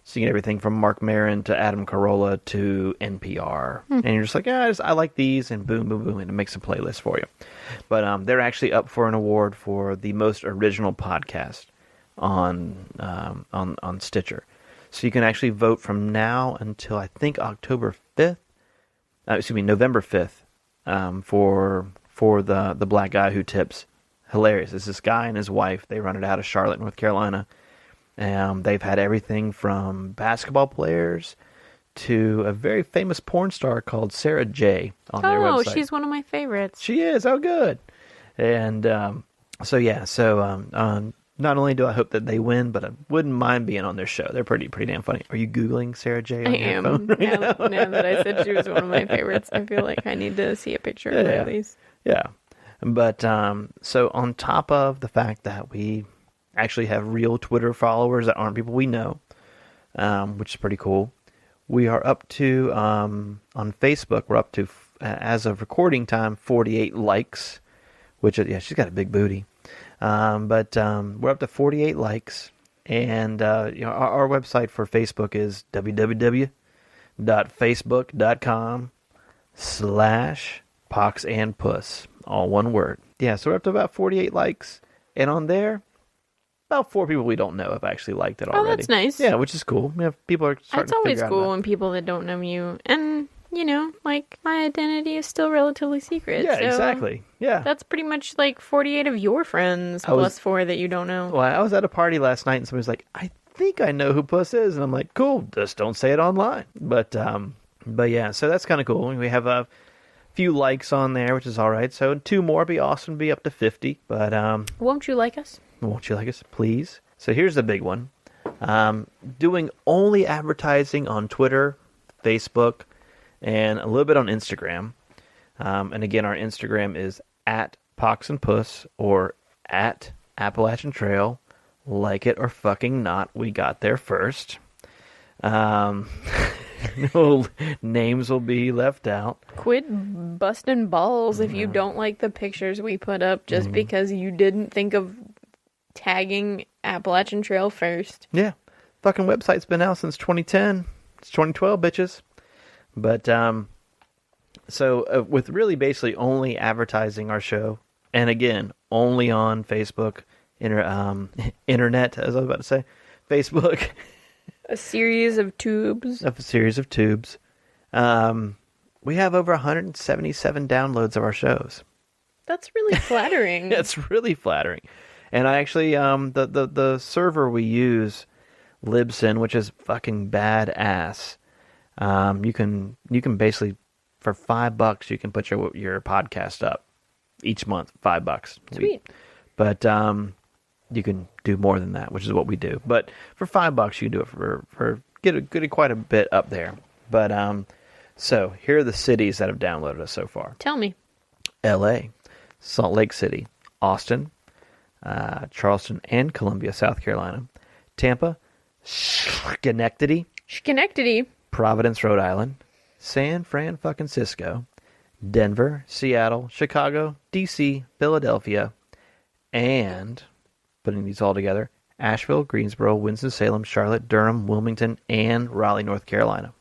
So you get everything from Mark Maron to Adam Carolla to NPR. And you're just like, yeah, I like these, and boom, boom, boom, and it makes a playlist for you. But they're actually up for an award for the most original podcast on Stitcher. So you can actually vote from now until I think November 5th, for the Black Guy Who Tips. Hilarious. It's this guy and his wife. They run it out of Charlotte, North Carolina. They've had everything from basketball players to a very famous porn star called Sarah J. on their website. Oh, she's one of my favorites. She is. Oh, good. And not only do I hope that they win, but I wouldn't mind being on their show. They're pretty damn funny. Are you Googling Sarah J. on your phone right now? Now that I said she was one of my favorites, I feel like I need to see a picture of her at least. Yeah. But so on top of the fact that we actually have real Twitter followers that aren't people we know, which is pretty cool. We are up to, on Facebook, we're up to, as of recording time, 48 likes, which, yeah, she's got a big booty. But we're up to 48 likes, and our website for Facebook is www.facebook.com/poxandpuss, all one word. Yeah, so we're up to about 48 likes, and on there, about 4 people we don't know have actually liked it already. Oh, that's nice. Yeah, which is cool. People are starting to figure out. It's always cool when people that don't know you, and like, my identity is still relatively secret. Yeah, so exactly. Yeah. That's pretty much like 48 of your friends plus 4 that you don't know. Well, I was at a party last night and somebody was like, I think I know who Puss is. And I'm like, cool, just don't say it online. But yeah, so that's kind of cool. We have a few likes on there, which is all right. So 2 more would be awesome to be up to 50. But Won't you like us? won't you like us, please? So here's the big one. Doing only advertising on Twitter, Facebook, and a little bit on Instagram. And again, our Instagram is at Pox and Puss or at Appalachian Trail. Like it or fucking not, we got there first. No names will be left out. Quit busting balls if you don't like the pictures we put up just because you didn't think of tagging Appalachian Trail first. Yeah. Fucking website's been out since 2010. It's 2012, bitches. But, so with really basically only advertising our show, and again, only on Facebook, internet, as I was about to say, Facebook. A series of tubes. Of a series of tubes. We have over 177 downloads of our shows. That's really flattering. That's really flattering. And I actually, the server we use, Libsyn, which is fucking badass. You can basically, for $5, you can put your podcast up each month. $5. Sweet. But you can do more than that, which is what we do. But for $5, you can do it for get quite a bit up there. But so here are the cities that have downloaded us so far. Tell me. L.A., Salt Lake City, Austin, Charleston and Columbia, South Carolina, Tampa, Schenectady, Providence, Rhode Island, San Francisco, Denver, Seattle, Chicago, D.C., Philadelphia, and, putting these all together, Asheville, Greensboro, Winston-Salem, Charlotte, Durham, Wilmington, and Raleigh, North Carolina.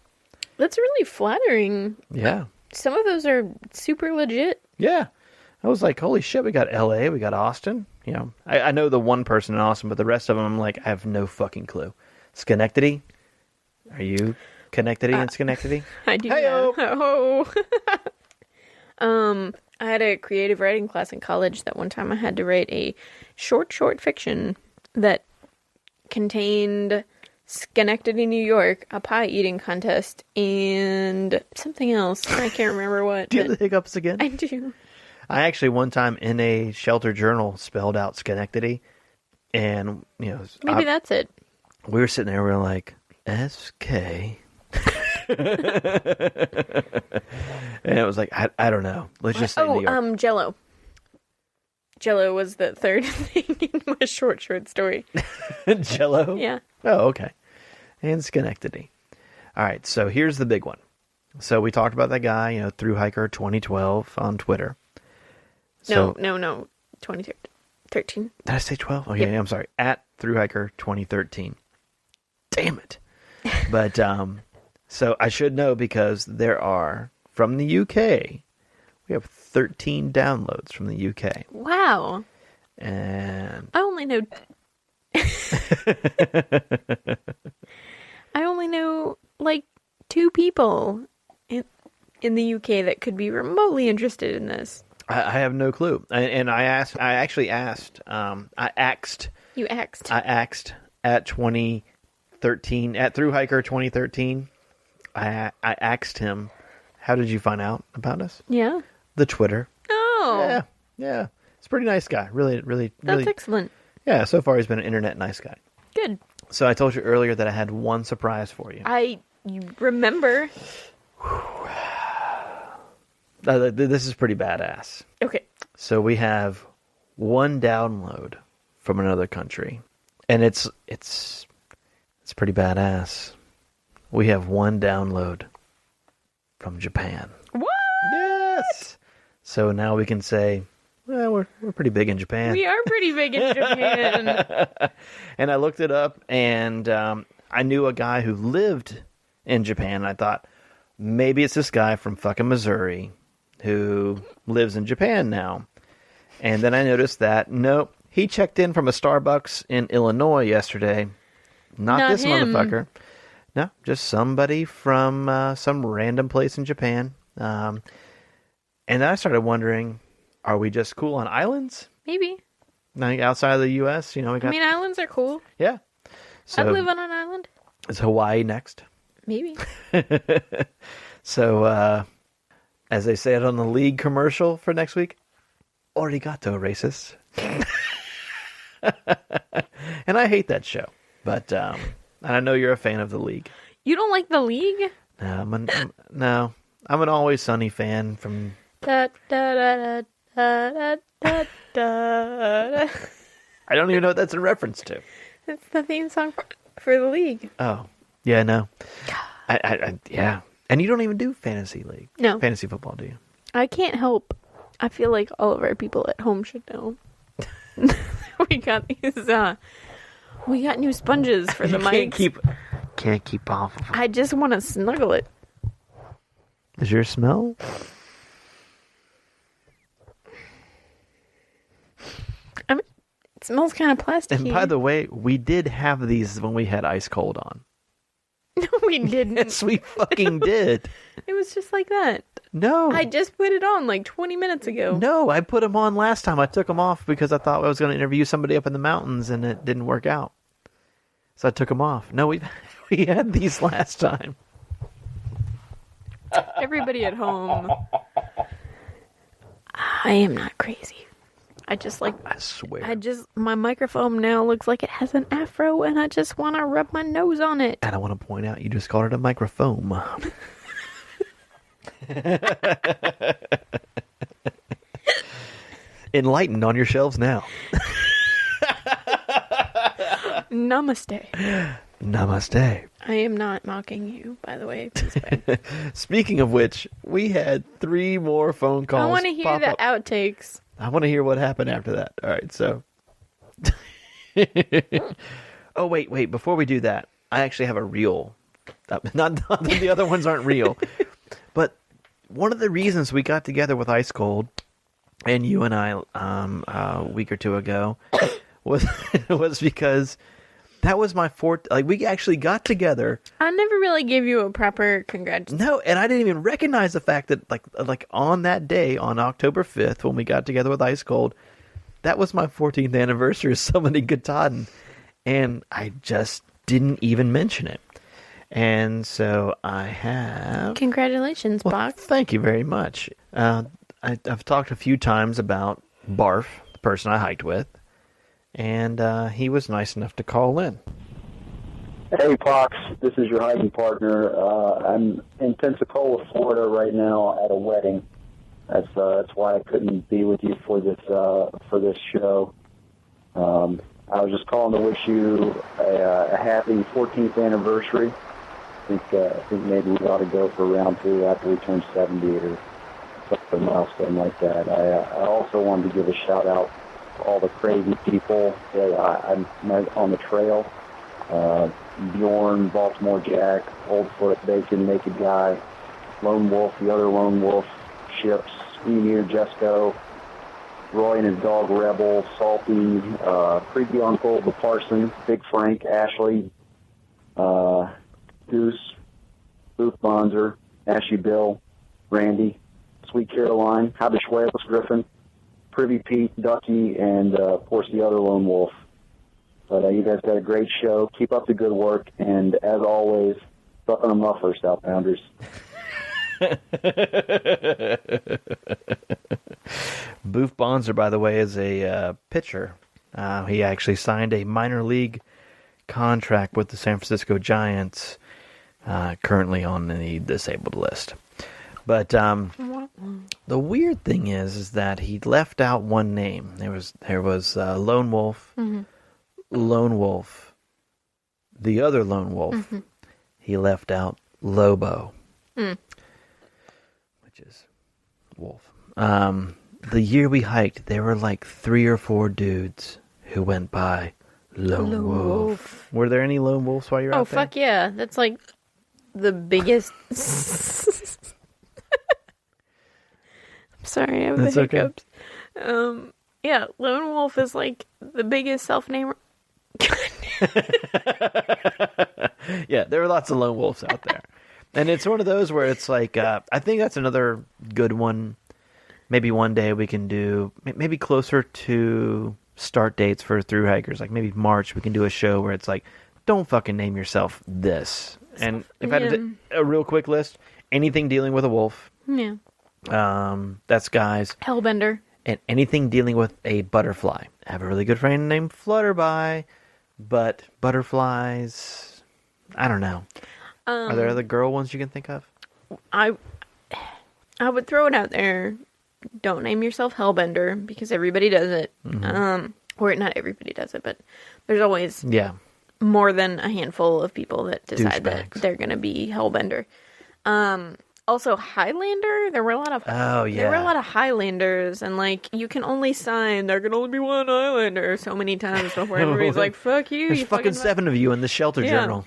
That's really flattering. Yeah. Some of those are super legit. Yeah. I was like, holy shit, we got L.A., we got Austin. You know, I know the one person in Austin, but the rest of them, I'm like, I have no fucking clue. Schenectady? Are you connected in Schenectady? I do. Hey-o. Oh. I had a creative writing class in college that one time I had to write a short fiction that contained Schenectady, New York, a pie eating contest, and something else. I can't remember what. Do you have the hiccups again? I do. I actually one time in a shelter journal spelled out Schenectady, and you know, maybe that's it. We were sitting there, we were like, SK. And it was like, I don't know. Let's just say New York. Jello. Jello was the third thing in my short story. Jello? Yeah. Oh, okay. And Schenectady. All right, so here's the big one. So we talked about that guy, you know, Thru-Hiker 2012 on Twitter. So, no. 2013. Did I say 12? Oh, yeah, I'm sorry. At Thru-Hiker 2013. Damn it. But, so I should know because there are, from the UK, we have 13 downloads from the UK. Wow. And I only know... I only know, like, 2 people in the UK that could be remotely interested in this. I have no clue. And I axed at 2013, at Thru-Hiker 2013. I asked him, how did you find out about us? Yeah. The Twitter. Oh. Yeah. It's a pretty nice guy. Really. That's excellent. Yeah, so far he's been an internet nice guy. Good. So I told you earlier that I had one surprise for you. You remember. This is pretty badass. Okay. So we have one download from another country, and it's pretty badass. We have one download from Japan. What? Yes. So now we can say, well, we're pretty big in Japan. We are pretty big in Japan. And I looked it up, and I knew a guy who lived in Japan. And I thought, maybe it's this guy from fucking Missouri who lives in Japan now. And then I noticed that, nope, he checked in from a Starbucks in Illinois yesterday. Not this him. motherfucker. No, just somebody from some random place in Japan. And then I started wondering, are we just cool on islands? Maybe. Like outside of the U.S., we got... I mean, islands are cool. Yeah. So, I'd live on an island. Is Hawaii next? Maybe. So, as they say it on the League commercial for next week, arigato, racist. And I hate that show, but and I know you're a fan of the League. You don't like the League? No, I'm an Always Sunny fan from... Da, da, da, da, da, da, da. I don't even know what that's in reference to. It's the theme song for the League. Oh, yeah, no. Yeah. And you don't even do Fantasy League. No. Fantasy football, do you? I can't help. I feel like all of our people at home should know. We got new sponges for the mics. Can't keep off of them. I just want to snuggle it. Is your smell? I mean, it smells kind of plasticky. And by the way, we did have these when we had ice cold on. No, we didn't. Yes, we fucking did. It was just like that. No. I just put it on like 20 minutes ago. No, I put them on last time. I took them off because I thought I was going to interview somebody up in the mountains, and it didn't work out. So I took them off. No, we had these last time. Everybody at home. I am not crazy. I swear. My microphone now looks like it has an afro, and I just want to rub my nose on it. And I want to point out, you just called it a microphone. Enlightened on your shelves now. Namaste. Namaste. I am not mocking you, by the way. Speaking of which, we had 3 more phone calls. I want to hear the outtakes. I want to hear what happened after that. All right, so. Oh, wait. Before we do that, I actually have a real. Not that the other ones aren't real. But one of the reasons we got together with Ice Cold, and you and I a week or two ago, was because that was my fourth. Like, we actually got together. I never really gave you a proper congratulations. No, and I didn't even recognize the fact that like on that day, on October 5th, when we got together with Ice Cold, that was my 14th anniversary of Summoning Katahdin, and I just didn't even mention it. And so I have... Congratulations, Box. Thank you very much. I've talked a few times about Barf, the person I hiked with, and he was nice enough to call in. Hey, Pox. This is your hiking partner. I'm in Pensacola, Florida right now at a wedding. That's why I couldn't be with you for this show. I was just calling to wish you a happy 14th anniversary. I think maybe we ought to go for round 2 after we turn 70 or something milestone like that. I also wanted to give a shout out to all the crazy people that I met on the trail. Bjorn, Baltimore Jack, Oldfoot, Bacon, Naked Guy, Lone Wolf, the other Lone Wolf, Ships, Emir, Jesco, Roy and his dog Rebel, Salty, Creepy Uncle, the Parson, Big Frank, Ashley, Goose, Booth Bonzer, Ashy Bill, Randy, Sweet Caroline, Habishwalis Griffin, Privy Pete, Ducky, and of course the other Lone Wolf. But you guys got a great show. Keep up the good work, and as always, suck on a muffler, Southbounders. Booth Bonzer, by the way, is a pitcher. He actually signed a minor league contract with the San Francisco Giants, currently on the disabled list. But the weird thing is that he left out one name. There was Lone Wolf, Mm-hmm. Lone Wolf, the other Lone Wolf. Mm-hmm. He left out Lobo, which is wolf. The year we hiked, there were like 3 or 4 dudes who went by Lone Wolf. Were there any Lone Wolves while you were out there? Oh, fuck yeah. That's like the biggest... I'm sorry, I have That's the hiccups. Okay. Yeah, Lone Wolf is like the biggest self-named Yeah, there are lots of lone wolves out there. And it's one of those where it's like, I think that's another good one. Maybe one day we can do, maybe closer to start dates for Thru-Hikers, like maybe March, we can do a show where it's like, don't fucking name yourself this. And if I had to do a real quick list, anything dealing with a wolf. Yeah. That's guys. Hellbender. And anything dealing with a butterfly. I have a really good friend named Flutterby, but butterflies, I don't know. Are there other girl ones you can think of? I would throw it out there. Don't name yourself Hellbender, because everybody does it. Mm-hmm. Or not everybody does it, but there's always more than a handful of people that decide that they're going to be Hellbender. Also, Highlander. There were a lot of Highlanders, and like you can only sign. There can only be one Highlander so many times before everybody's like, "Fuck you!" There's you fucking 7 of you in the shelter journal.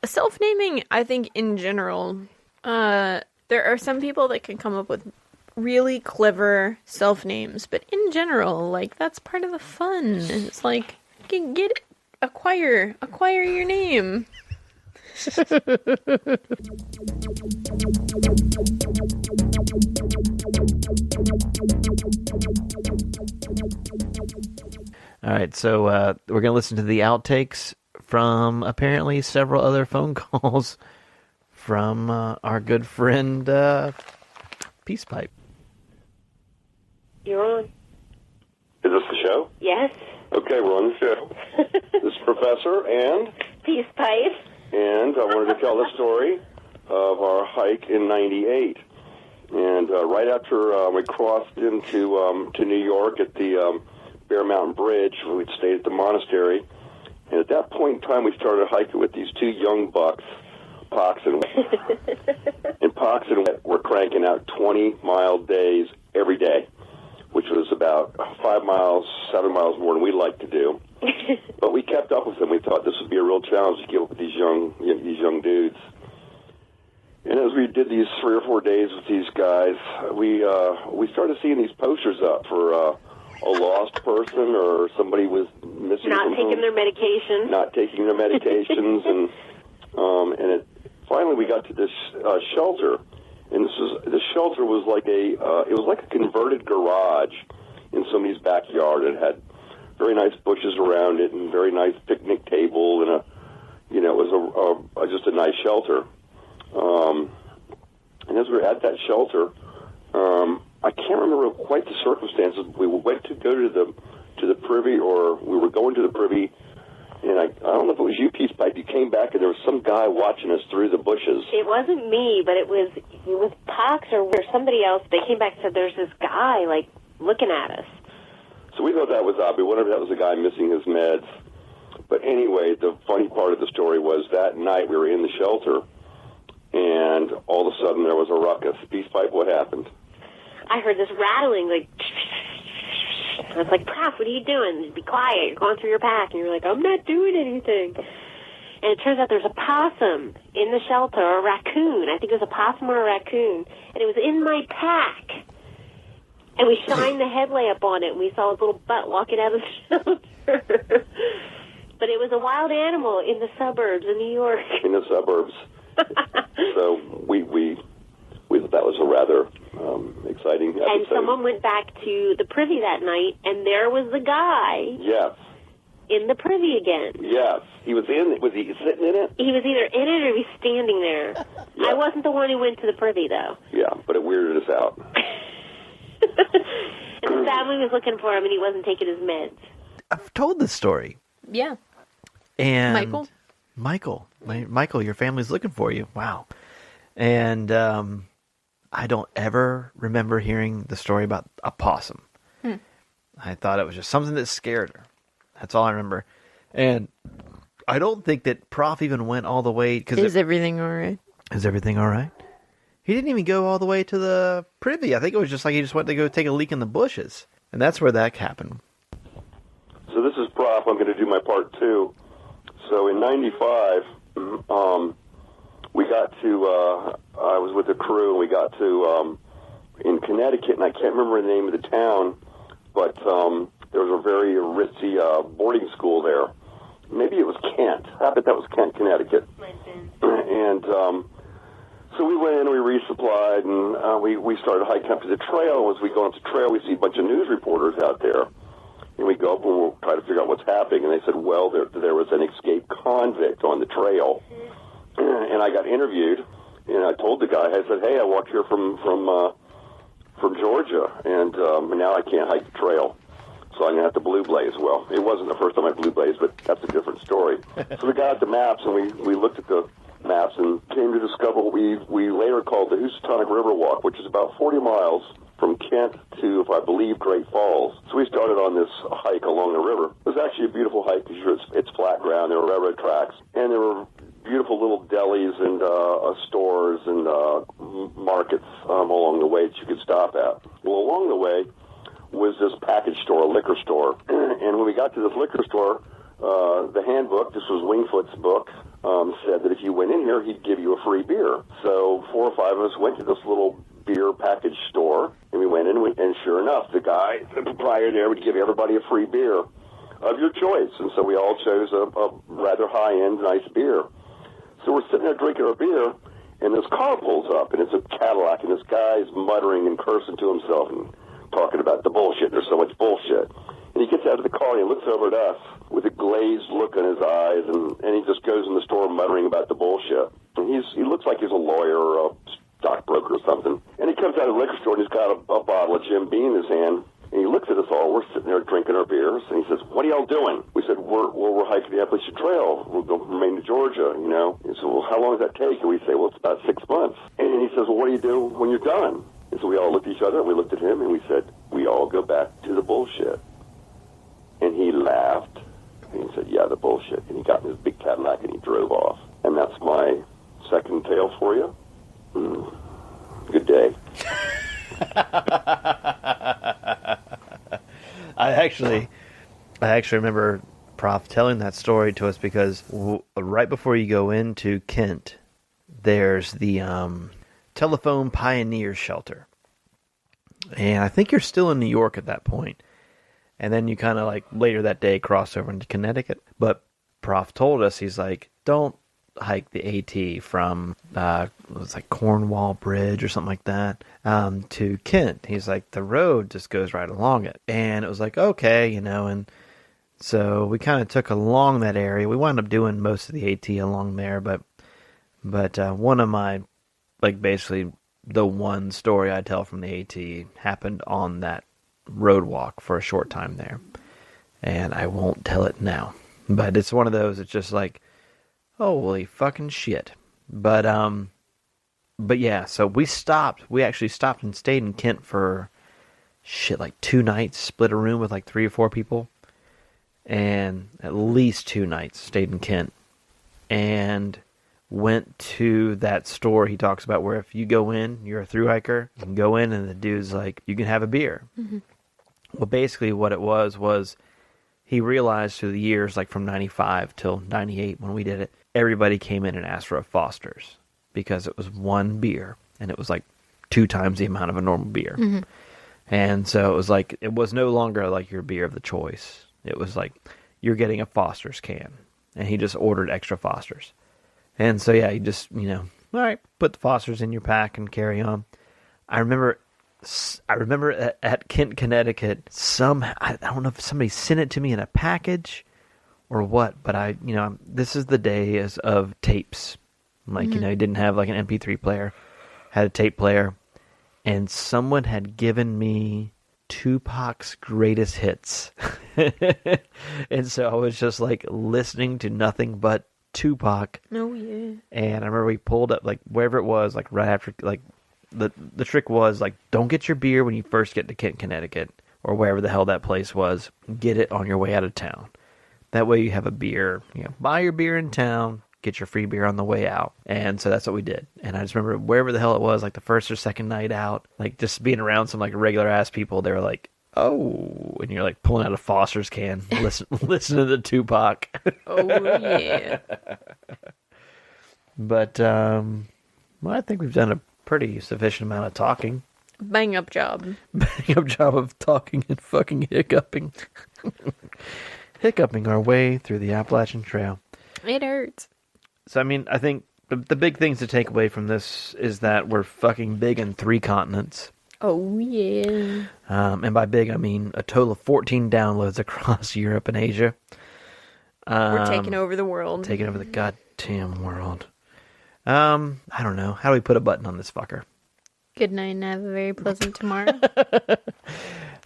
Self-naming, I think in general, there are some people that can come up with really clever self-names, but in general, like that's part of the fun. It's like acquire your name. All right, so we're going to listen to the outtakes from apparently several other phone calls from our good friend Peace Pipe. You're on. Is this the show? Yes. Okay, we're on the show. This is Professor and Peace Pipe. And I wanted to tell the story of our hike in '98. And right after we crossed into to New York at the Bear Mountain Bridge, we'd stayed at the monastery. And at that point in time, we started hiking with these 2 young bucks, Pox and and Pox and Wet were cranking out 20-mile days every day, which was about 5 miles, 7 miles more than we'd like to do. But we kept up with them. We thought this would be a real challenge to get up with these young dudes. And as we did these 3 or 4 days with these guys, we started seeing these posters up for a lost person or somebody was missing. Not taking their medication. Not taking their medications, and finally we got to this shelter, and the shelter was like a converted garage in somebody's backyard. It had very nice bushes around it and very nice picnic table, and it was just a nice shelter. And as we were at that shelter, I can't remember quite the circumstances. We went to go to the privy, or we were going to the privy, and I don't know if it was you, Peace Pipe. You came back, and there was some guy watching us through the bushes. It wasn't me, but it was Pox or somebody else. They came back and said, "There's this guy like looking at us." So we thought that was odd. We wondered if that was a guy missing his meds. But anyway, the funny part of the story was that night we were in the shelter, and all of a sudden there was a ruckus. Peace Pipe, what happened? I heard this rattling, like, I was like, "Prof, what are you doing? Be quiet. You're going through your pack." And you're like, "I'm not doing anything." And it turns out there's a possum in the shelter, or a raccoon. I think it was a possum or a raccoon. And it was in my pack. And we shined the headlamp on it, and we saw his little butt walking out of the shelter. But it was a wild animal in the suburbs of New York. In the suburbs. So we thought that was a rather exciting episode. And someone went back to the privy that night, and there was the guy. Yes. In the privy again. Yes. He was in it. Was he sitting in it? He was either in it or he was standing there. Yeah. I wasn't the one who went to the privy, though. Yeah, but it weirded us out. And the family was looking for him, and he wasn't taking his meds. I've told this story. Yeah. And Michael, your family's looking for you. Wow. And I don't ever remember hearing the story about a possum. I thought it was just something that scared her. That's all I remember. And I don't think that Prof even went all the way. Is everything all right? Is everything all right? He didn't even go all the way to the privy. I think it was just like he just went to go take a leak in the bushes. And that's where that happened. So this is Prof. I'm going to do my part too. So in '95, we got to, I was with the crew, and we got to, in Connecticut, and I can't remember the name of the town, but there was a very ritzy boarding school there. Maybe it was Kent. I bet that was Kent, Connecticut. And so we went in, we resupplied, and we started hiking up to the trail. As we go up the trail, we see a bunch of news reporters out there. And we go up and we'll try to figure out what's happening. And they said, well, there was an escaped convict on the trail. And I got interviewed, and I told the guy, I said, hey, I walked here from Georgia, and now I can't hike the trail. So I'm going to have to blue blaze. Well, it wasn't the first time I blue blazed, but that's a different story. So we got the maps, and we looked at the maps and came to discover what we later called the Housatonic River Walk, which is about 40 miles from Kent to, if I believe, Great Falls. So we started on this hike along the river. It was actually a beautiful hike because it's flat ground. There were railroad tracks, and there were beautiful little delis and stores and markets along the way that you could stop at. Well, along the way was this package store, a liquor store. And when we got to this liquor store, the handbook, this was Wingfoot's book, said that if you went in here, he'd give you a free beer. So 4 or 5 of us went to this little beer package store, and we went in, and sure enough, the proprietor there would give everybody a free beer of your choice. And so we all chose a rather high-end, nice beer. So we're sitting there drinking our beer, and this car pulls up, and it's a Cadillac, and this guy's muttering and cursing to himself and talking about the bullshit. There's so much bullshit. And he gets out of the car, and he looks over at us with a glazed look in his eyes, and he just goes in the store muttering about the bullshit. And he looks like he's a lawyer or a stockbroker or something. And he comes out of the liquor store, and he's got a bottle of Jim Beam in his hand. And he looks at us all. We're sitting there drinking our beers, and he says, "What are y'all doing?" We said, "We're hiking the Appalachian Trail. We're going from Maine to Georgia, you know." He said, "Well, how long does that take?" And we say, "Well, it's about 6 months." And he says, "Well, what do you do when you're done?" And so we all looked at each other, and we looked at him, and we said, "We all go back to the bullshit." And he laughed, and he said, "Yeah, the bullshit." And he got in his big Cadillac, and he drove off. And that's my second tale for you. Good day. I actually remember Prof telling that story to us because right before you go into Kent, there's the Telephone Pioneer Shelter. And I think you're still in New York at that point. And then you kind of like later that day cross over into Connecticut. But Prof told us, he's like, don't hike the AT from it was like Cornwall Bridge or something like that to Kent. He's like, the road just goes right along it. And it was like, okay, you know, and so we kind of took along that area. We wound up doing most of the AT along there, but one of my, like, basically the one story I tell from the AT happened on that road walk for a short time there, and I won't tell it now. But it's one of those, it's just like, holy fucking shit. But yeah, so we actually stopped and stayed in Kent for like 2 nights, split a room with like 3 or 4 people, and at least 2 nights stayed in Kent, and went to that store he talks about where if you go in, you're a Thru-Hiker, you can go in and the dude's like, you can have a beer. Mm-hmm. Well, basically what it was he realized through the years, like from 95 till 98 when we did it, everybody came in and asked for a Foster's because it was one beer and it was like 2 times the amount of a normal beer. Mm-hmm. And so it was like, it was no longer like your beer of the choice. It was like, you're getting a Foster's can. And he just ordered extra Foster's. And so, yeah, you just, you know, all right, put the Foster's in your pack and carry on. I remember at Kent, Connecticut, I don't know if somebody sent it to me in a package or what, but this is the days of tapes. Like, you know, he didn't have like an MP3 player, had a tape player, and someone had given me Tupac's greatest hits. And so I was just like listening to nothing but Tupac. Oh yeah. And I remember we pulled up like wherever it was, like right after, like the trick was like, don't get your beer when you first get to Kent, Connecticut, or wherever the hell that place was. Get it on your way out of town. That way you have a beer, you know, buy your beer in town, get your free beer on the way out. And so that's what we did. And I just remember wherever the hell it was, like the first or second night out, like just being around some like regular ass people, they were like, oh, and you're like pulling out a Foster's can, listen to the Tupac. Oh yeah. But well, I think we've done a pretty sufficient amount of talking. Bang up job. Bang up job of talking and fucking hiccuping. Hiccuping our way through the Appalachian Trail. It hurts. So, I mean, I think the big things to take away from this is that we're fucking big in 3 continents. Oh, yeah. And by big, I mean a total of 14 downloads across Europe and Asia. We're taking over the world. Taking over the goddamn world. I don't know. How do we put a button on this fucker? Good night and have a very pleasant tomorrow.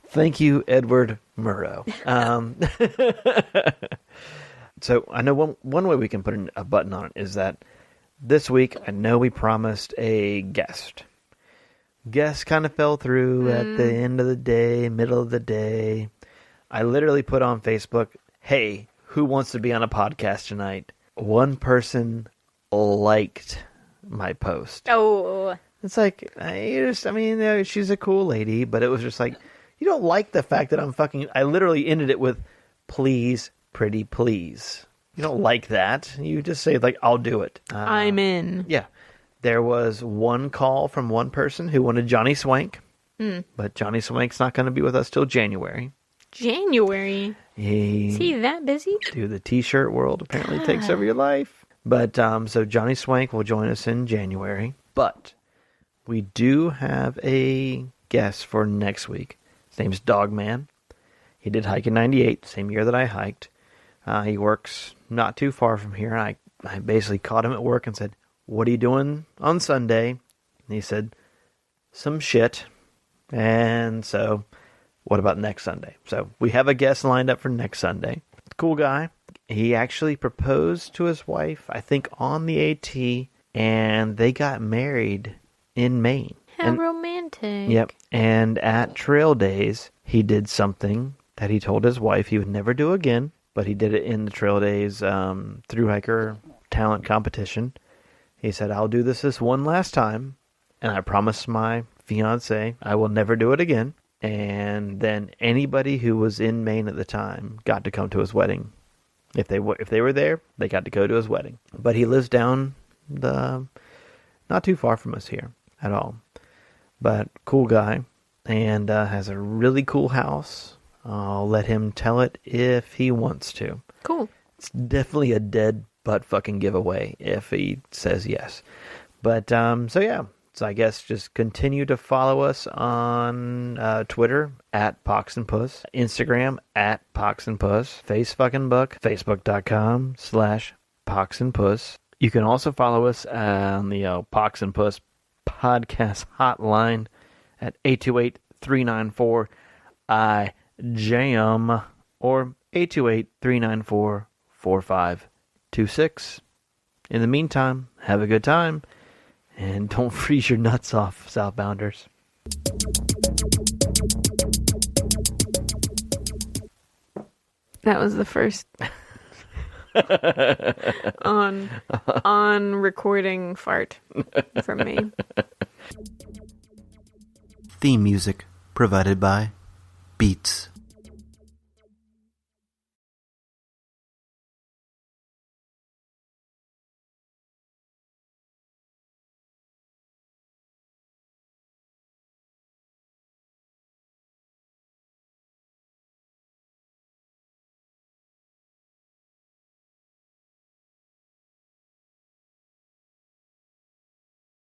Thank you, Edward Murrow. So I know one way we can put a button on it is that this week I know we promised a guest. Guest kind of fell through at the end of the day, middle of the day. I literally put on Facebook, hey, who wants to be on a podcast tonight? One person liked my post. Oh. It's like, she's a cool lady, but it was just like, you don't like the fact that I literally ended it with, please, pretty please. You don't like that. You just say, like, I'll do it. I'm in. Yeah. There was one call from one person who wanted Johnny Swank, but Johnny Swank's not going to be with us till January. January? Is he that busy? Dude, the t-shirt world apparently takes over your life. But, so Johnny Swank will join us in January. But we do have a guest for next week. His name's Dogman. He did hike in 98, same year that I hiked. He works not too far from here. I basically caught him at work and said, what are you doing on Sunday? And he said, some shit. And so, what about next Sunday? So, we have a guest lined up for next Sunday. Cool guy. He actually proposed to his wife, I think, on the AT, and they got married in Maine. How romantic. Yep. And at Trail Days, he did something that he told his wife he would never do again, but he did it in the Trail Days Thru-Hiker talent competition. He said, I'll do this one last time, and I promise my fiance I will never do it again. And then anybody who was in Maine at the time got to come to his wedding. If they were there, they got to go to his wedding. But he lives down not too far from us here at all. But cool guy, and has a really cool house. I'll let him tell it if he wants to. Cool. It's definitely a dead butt fucking giveaway if he says yes. But, so yeah. So I guess just continue to follow us on Twitter at Pox and Puss, Instagram at Pox and Puss, Facebook, Facebook.com/Pox and Puss. You can also follow us on the Pox and Puss podcast hotline at 828-394-IJAM or 828-394-4526. In the meantime, have a good time. And don't freeze your nuts off, Southbounders. That was the first on recording fart from me. Theme music provided by Beats.